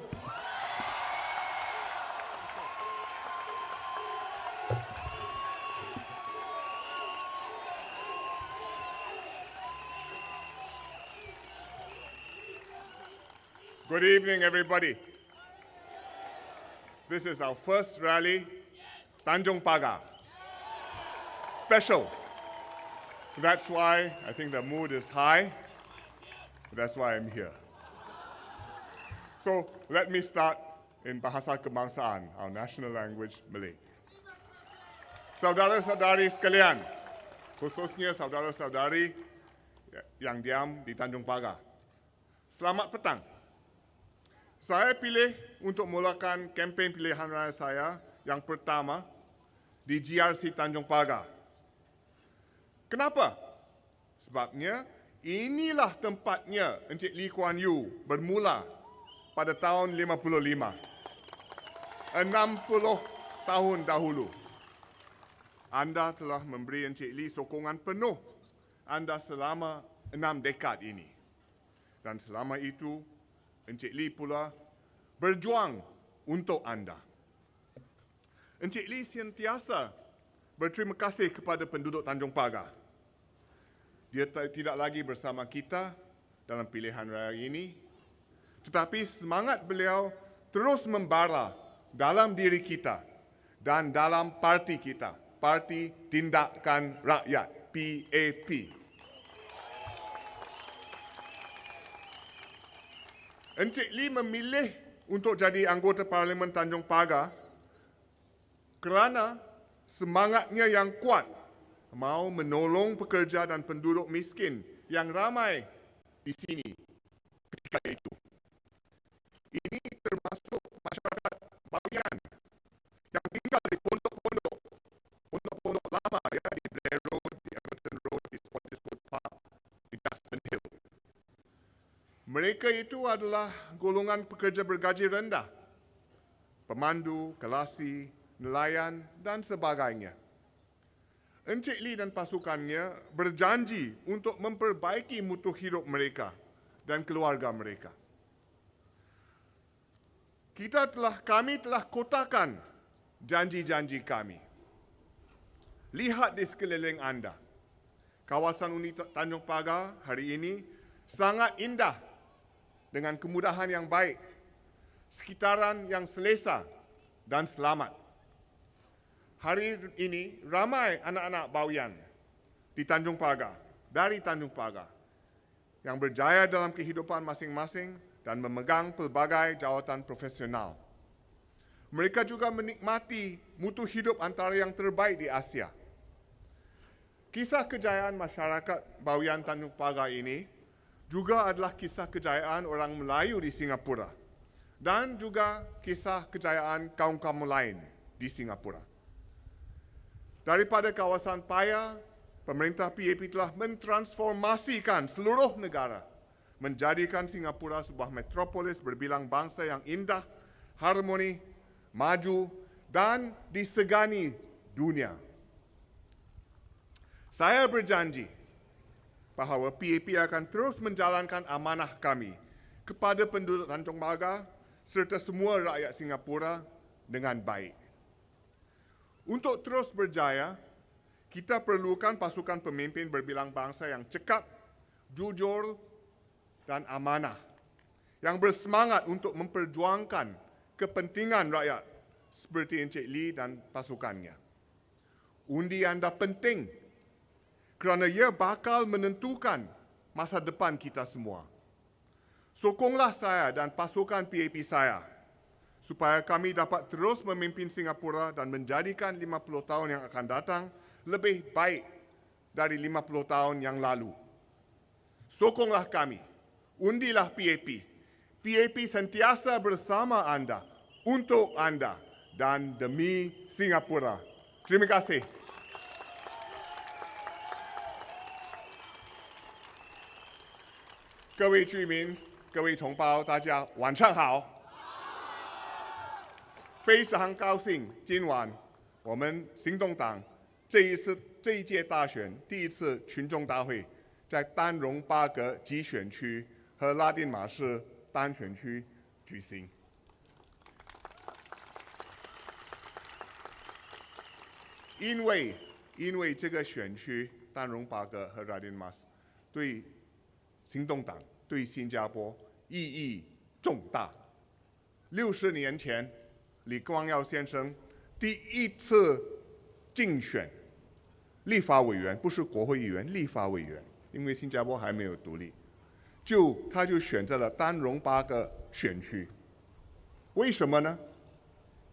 Good evening, everybody. This is our first rally, Tanjung Pagar. Special. That's why I think the mood is high. That's why I'm here. So let me start in Bahasa Kebangsaan, our national language, Malay. Saudara-saudari sekalian, khususnya saudara-saudari yang diam di Tanjung Pagar. Selamat petang. Saya pilih untuk mulakan kempen pilihan raya saya yang pertama di GRC Tanjung Pagar. Kenapa? Sebabnya inilah tempatnya Encik Lee Kuan Yew bermula pada tahun 55. 60 tahun dahulu. Anda telah memberi Encik Lee sokongan penuh anda selama 6 dekad ini. Dan selama itu, Encik Lee pula berjuang untuk anda. Encik Lee sentiasa berterima kasih kepada penduduk Tanjung Pagar. Dia tidak lagi bersama kita dalam pilihan raya ini, tetapi semangat beliau terus membara dalam diri kita dan dalam parti kita, Parti Tindakan Rakyat, PAP. Encik Lee memilih untuk jadi anggota Parlimen Tanjung Pagar kerana semangatnya yang kuat mau menolong pekerja dan penduduk miskin yang ramai di sini ketika itu. Ini termasuk masyarakat bagian yang tinggal di pondok-pondok lama ya, di Blair Road, di Everton Road, di Spottiswoode Park, di Gaston Hill. Mereka itu adalah golongan pekerja bergaji rendah, pemandu, kelasi, nelayan dan sebagainya. Encik Lee dan pasukannya berjanji untuk memperbaiki mutu hidup mereka dan keluarga mereka. Kami telah kotakan janji-janji kami. Lihat di sekeliling anda. Kawasan Uni Tanjung Pagar hari ini sangat indah dengan kemudahan yang baik, sekitaran yang selesa dan selamat. Hari ini ramai anak-anak bawian di Tanjung Pagar, dari Tanjung Pagar, yang berjaya dalam kehidupan masing-masing dan memegang pelbagai jawatan profesional. Mereka juga menikmati mutu hidup antara yang terbaik di Asia. Kisah kejayaan masyarakat bawian Tanjung Pagar ini juga adalah kisah kejayaan orang Melayu di Singapura dan juga kisah kejayaan kaum-kaum lain di Singapura. Daripada kawasan paya, pemerintah PAP telah mentransformasikan seluruh negara, menjadikan Singapura sebuah metropolis berbilang bangsa yang indah, harmoni, maju dan disegani dunia. Saya berjanji bahawa PAP akan terus menjalankan amanah kami kepada penduduk Tanjung Pagar serta semua rakyat Singapura dengan baik. Untuk terus berjaya, kita perlukan pasukan pemimpin berbilang bangsa yang cekap, jujur dan amanah, yang bersemangat untuk memperjuangkan kepentingan rakyat seperti Encik Lee dan pasukannya. Undi anda penting kerana ia bakal menentukan masa depan kita semua. Sokonglah saya dan pasukan PAP saya supaya kami dapat terus memimpin Singapura dan menjadikan 50 tahun yang akan datang lebih baik dari 50 tahun yang lalu. Sokonglah kami, undilah PAP. PAP sentiasa bersama anda, untuk anda dan demi Singapura. Terima kasih. 各位居民、各位同胞，大家晚上好。非常高兴，今晚我们行动党这一届大选第一次群众大会，在丹戎巴格集选区和拉丁马市单选区举行。因为这个选区丹戎巴格和拉丁马市对行动党对新加坡意义重大。60年前，李光耀先生第一次竞选立法委员，不是国会议员，立法委员，因为新加坡还没有独立，他就选择了丹戎8个选区。为什么呢？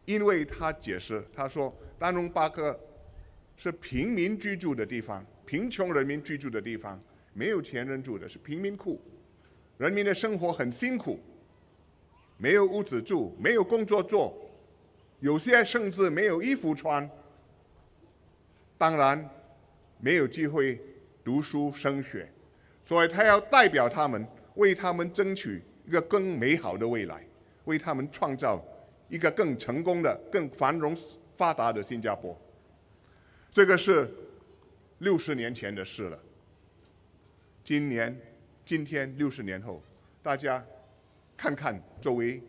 因为他解释，他说丹戎8个是平民居住的地方，贫穷人民居住的地方，没有钱人住的，是贫民窟，人民的生活很辛苦，没有屋子住，没有工作做，有些甚至没有衣服穿，当然没有机会读书升学，所以他要代表他们，为他们争取一个更美好的未来，为他们创造一个更成功的、更繁荣发达的新加坡。这个是60年前的事了。今天60年后，大家看看周围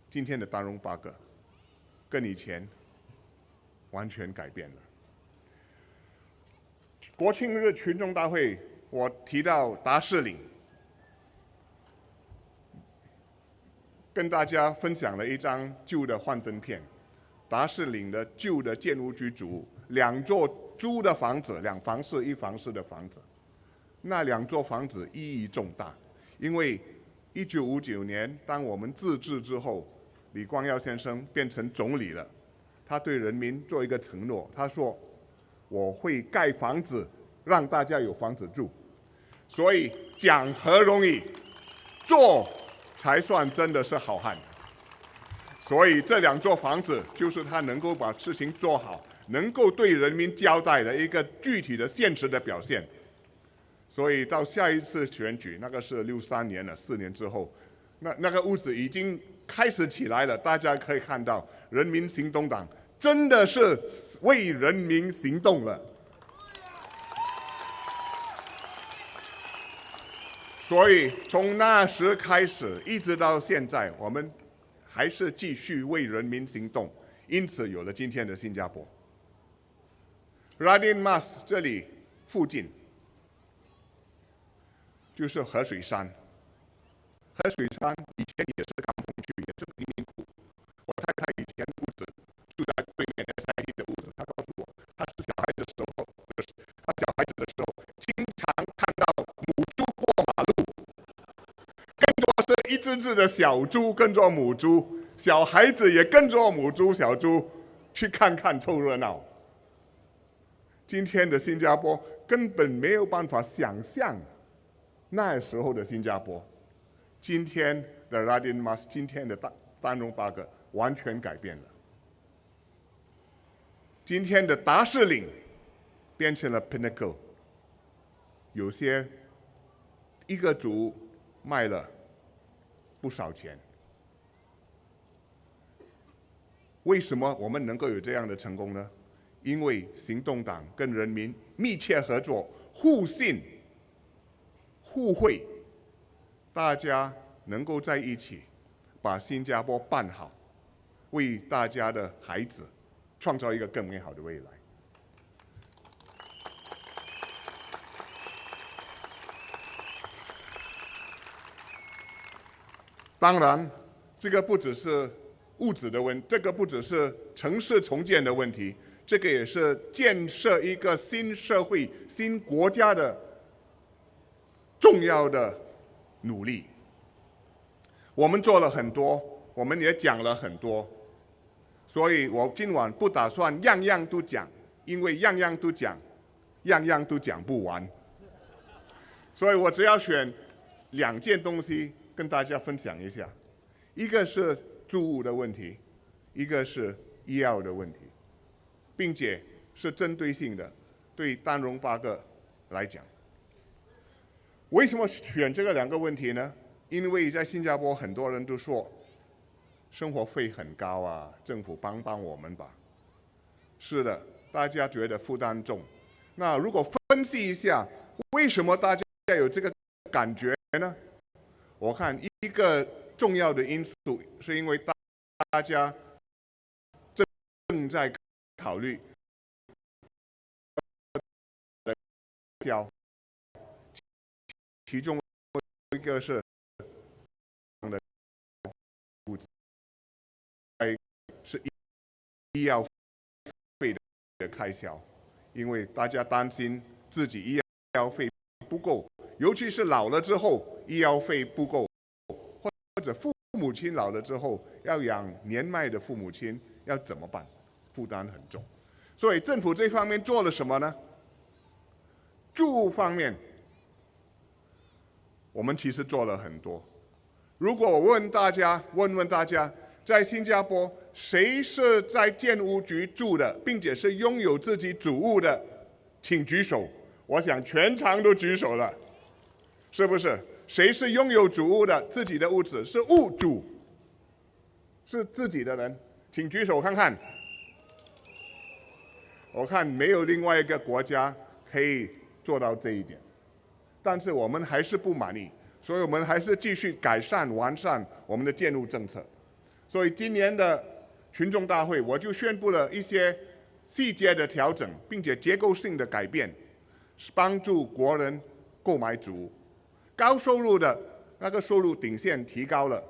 今天的丹戎8个，跟以前完全改变了。国庆日群众大会，我提到达士岭，跟大家分享了一张旧的幻灯片，达士岭的旧的建屋居主屋，2座租的房子，2房室1房室的房子，那2座房子意义重大，因为1959年当我们自治之后，李光耀先生变成总理了，他对人民做一个承诺，他说我会盖房子让大家有房子住，所以讲何容易，做才算真的是好汉。所以这2座房子就是他能够把事情做好，能够对人民交代的一个具体的现实的表现。所以到下一次选举，那个是63年了，4年之后，那个屋子已经开始起来了，大家可以看到人民行动党真的是为人民行动了。所以从那时开始一直到现在，我们还是继续为人民行动，因此有了今天的新加坡。Radin Mas 这里附近就是河水山，河水山以前也是港风区，也是贫民窟。我太太以前屋子住在对面 SIT 的屋子，她告诉我，她是小孩子的时候，经常看到母猪过马路，跟着是一只只的小猪跟着母猪，小孩子也跟着母猪、小猪去看看凑热闹。今天的新加坡根本没有办法想象那时候的新加坡。今天的 Radin Mas， 今天的丹戎8个完全改变了。今天的达士岭变成了 Pinnacle， 有些一个组卖了不少钱。为什么我们能够有这样的成功呢？因为行动党跟人民密切合作，互信互惠，大家能够在一起把新加坡办好，为大家的孩子创造一个更美好的未来。当然，这个不只是物质的这个不只是城市重建的问题，这个也是建设一个新社会、新国家的重要的努力。我们做了很多，我们也讲了很多，所以我今晚不打算样样都讲，因为样样都讲，样样都讲不完。所以我只要选2件东西跟大家分享一下，一个是住屋的问题，一个是医药的问题，并且是针对性的，对丹戎8个来讲。为什么选这个2个问题呢？因为在新加坡很多人都说生活费很高啊，政府帮帮我们吧。是的，大家觉得负担重。那如果分析一下，为什么大家有这个感觉呢？我看一个重要的因素是因为大家正在考虑其中一个是是医药费的开销，因为大家担心自己医药费不够，尤其是老了之后医药费不够，或者父母亲老了之后要养年迈的父母亲要怎么办？负担很重，所以政府这方面做了什么呢？住方面，我们其实做了很多。如果我问问大家，在新加坡谁是在建屋局住的，并且是拥有自己主屋的，请举手。我想全场都举手了，是不是？谁是拥有主屋的，自己的屋子是屋主，是自己的人，请举手看看。我看没有另外一个国家可以做到这一点，但是我们还是不满意，所以我们还是继续改善完善我们的建屋政策。所以今年的群众大会，我就宣布了一些细节的调整，并且结构性的改变，帮助国人购买主屋。高收入的那个收入顶线提高了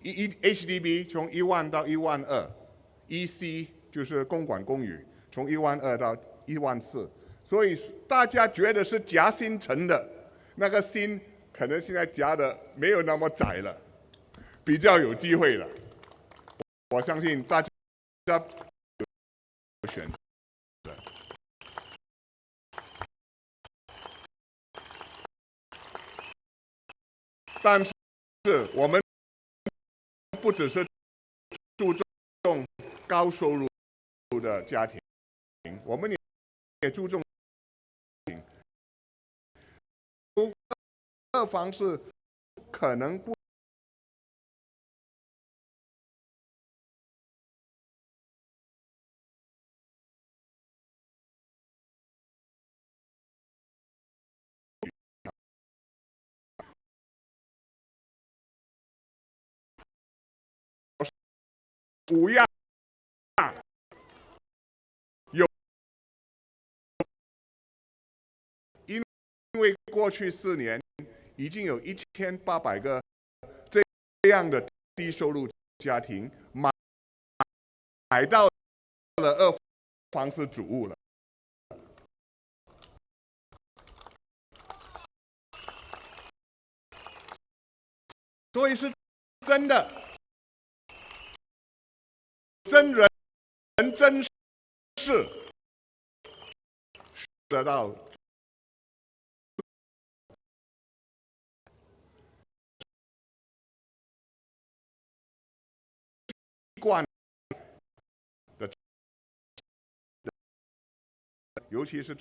，HDB 从1万到1万2，EC 就是公管公寓从1万2到1万4，所以大家觉得是夹心层的，那个心可能现在夹的没有那么窄了，比较有机会了。我相信大家有选择。但是我们不只是注重高收入的家庭，我们也注重二房是可能不不要有，因为过去4年已经有1800个这样的低收入家庭买到了二房式主屋了。所以是真的，真人真事得到惯的，尤其是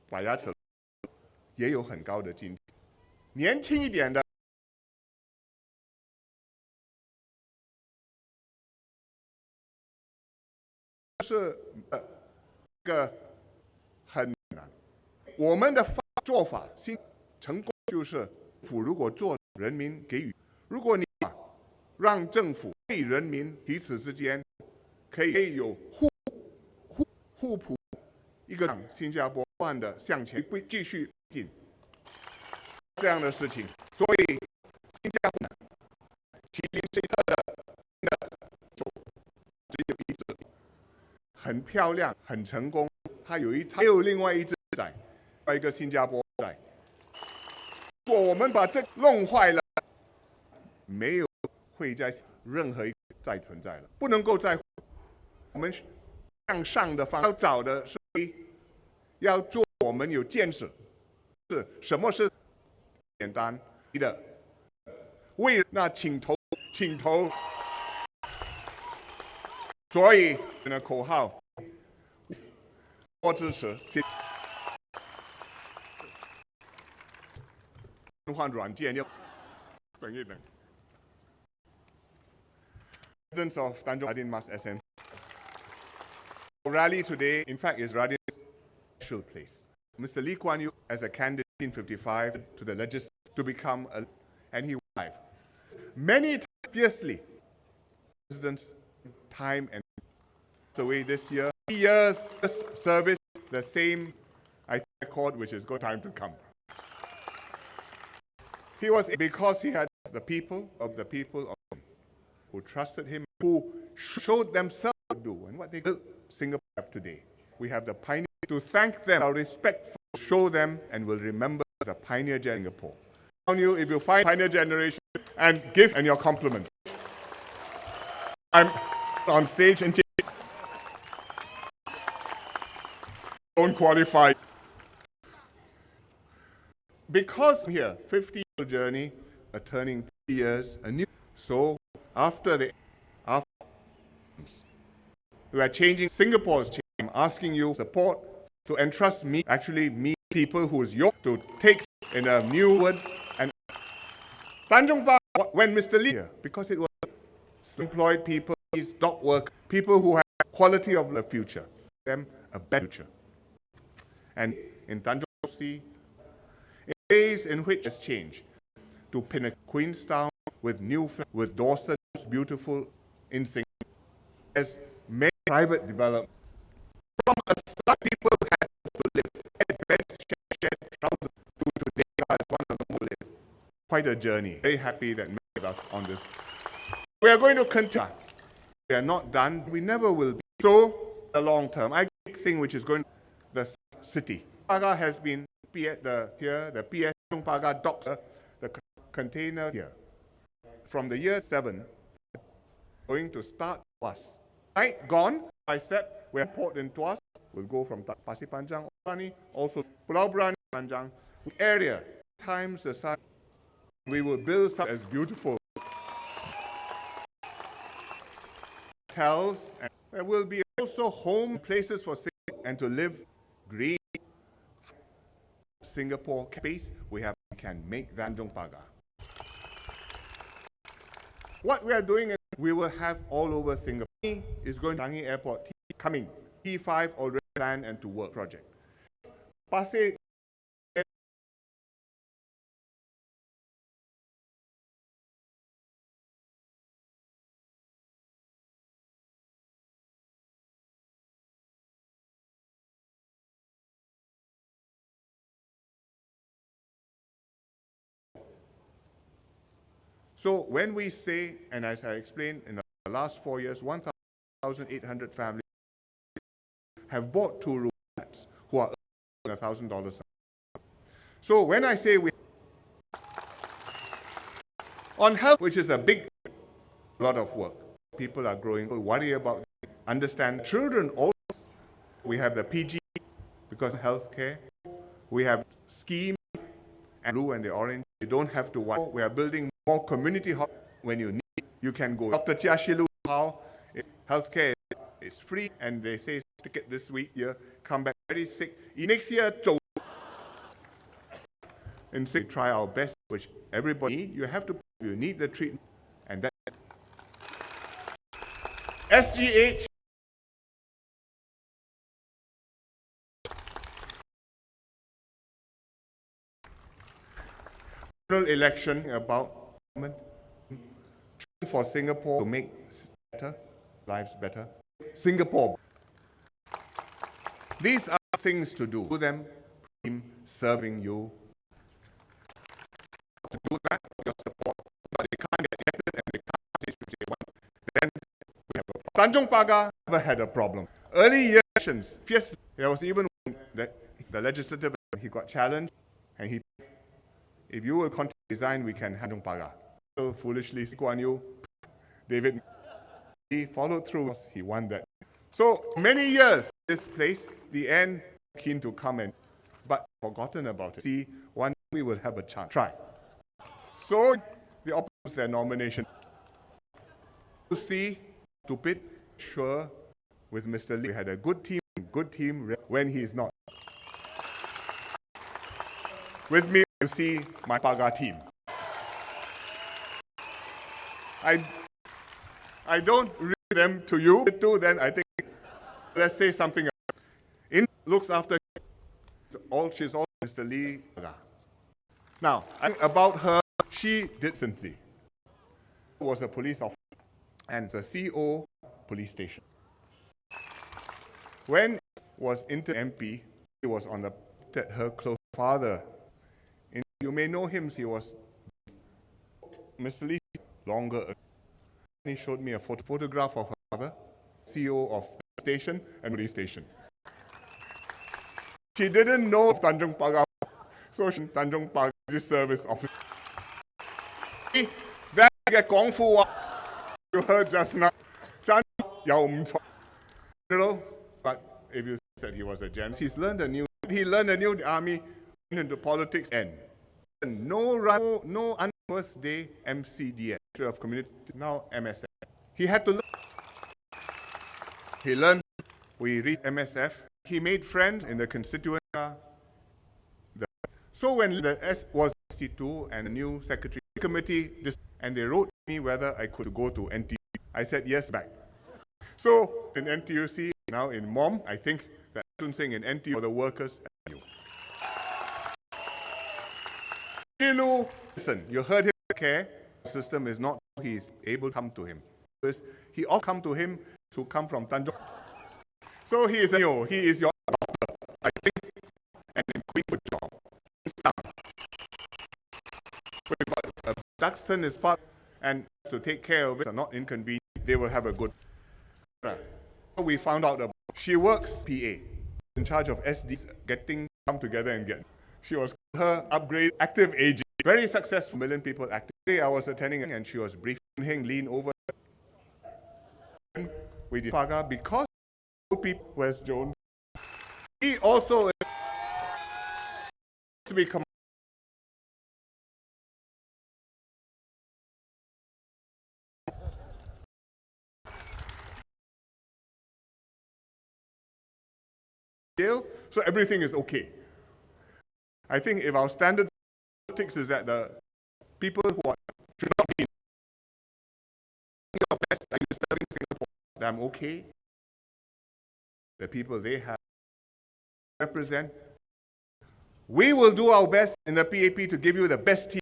把牙齿也有很高的津贴。年轻一点的是个很难。我们的做法成功就是如果做人民给予，如果你让政府对人民彼此之间可以有互补，一个让新加坡不断的向前继续进这样的事情，所以新加坡麒麟这的只有一只，很漂亮，很成功。它有另外一只仔，另外一个新加坡仔。如果我们把这弄坏了，没有会在任何一个再存在了，不能够再。我们向上的方要找的是要做我们有见识，是什么是简单的？那请投。所以呢，口号多支持，换软件要等一等。President of Tanjung Radin Mas SM. Rally today, in fact, is Radin's special place. Mr. Lee Kuan Yew, as a candidate in 1955 to the legislature to become and he arrived. Many times fiercely, President's time and away this year. 3 years service, the same accord, which is good time to come. He was because he had the people of him, who trusted him, who showed themselves to do, and what they built Singapore have today. We have the pioneers to thank them, our respect, show them, and will remember the pioneer Singapore. On you, if you find pioneer generation, and give and your compliments. I'm on stage and don't qualify. Because here, 50-year journey, a turning 3 years, a new. So after we are changing Singapore's change. I'm asking you support to entrust me, actually me, people who's yours, to take in a new words. And Tanjong Pagar, when Mr. Lee here, because it was employed people, these dock work, people who have quality of the future, them a better future. And in Tanjong Pagar, in ways in which has changed to Pinnacle, Queenstown, with Dawson, beautiful in Singapore. There's many private development. From a start, people had to live at beds, shared trousers, to today, one of them live. Quite a journey. Very happy that many of us on this. We are going to continue. We are not done. We never will be. So, the long term, I think thing which is going to the city. Pagar has been the PS Pagar docks, the container here. From the year 7, going to start Tuas. Right, gone. I said we're port in Tuas. We'll go from Pasir Panjang, Orani, also Pulau Brani, Panjang area. Times the size. We will build something as beautiful. Hotels, and there will be also home places for singing and to live green. Singapore space, we can make Tanjong Pagar. What we are doing is we will have all over Singapore. Is going to Changi Airport coming. T5 already planned and to work project. Pasir So when we say, and as I explained, in the last 4 years, 1,800 families have bought 2-room flats who are earning $1,000. So when I say we on health, which is a lot of work, people are growing, worry about, understand children also. We have the PG because of healthcare. We have scheme and blue and the orange. You don't have to worry. We are building more community hub. When you need, you can go. Dr. Chiashilu, how healthcare is free, and they say ticket this week, come back very sick. Next year, and say try our best, which everybody need. You need the treatment, and that SGH. Election about for Singapore to make lives better. Singapore. These are things to do. Do them, serving you. To do that, your support. But they can't get elected and they can't teach what they want. Then we have a problem. Tanjong Pagar never had a problem. Early year elections, fierce. There was even that the legislative, he got challenged, and he. If you will continue to design, we can have Tanjong Pagar. So foolishly, Kuan Yew, David, he followed through. He won that. So many years, this place, the end, keen to come in, but forgotten about it. See, one we will have a chance. Try. So the opposite their nomination. To see, stupid, sure, with Mr. Lee, we had a good team when he is not. With me, you see my Pagar team. I don't read them to you, then I think, let's say something else. In looks after she's all Mr. Lee. Now, about her, she did simply. Was a police officer and the CO police station. When was inter MP, he was on her close father. You may know him, he was Miss Lee longer ago. He showed me a photograph of her father, CEO of the station and police station. She didn't know of Tanjong Pagar, so she Tanjong Pagar service officer. Then I get Kung Fu you heard just now. Chan Yao Mchong. But if you said he was a general, he learned a new army, went into politics, and no unworth day MCDS, of Community, now MSF. He had to learn. He learned, we reached MSF. He made friends in the constituent. So when the S was 62 and the new secretary committee, and they wrote me whether I could go to NTUC, I said yes back. So in NTUC, now in MOM, I think that Tun Singh in NTUC for the workers. Listen, you heard him care. The system is not, he's able to come to him. He all come to him to come from Tanjong. So he is your doctor, I think, and in quick job. Duxton is part, and to take care of it are not inconvenient. They will have a good. We found out that she works PA, in charge of SD, come together and get. She was her upgrade active aging, very successful, million people active. Today I was attending and she was briefing him, lean over. We did Paga because people. Where's Joan? He also to become. So everything is okay. I think if our standard politics is that the people who should not be your best, are you serving Singapore? That I'm okay. The people they have represent. We will do our best in the PAP to give you the best team.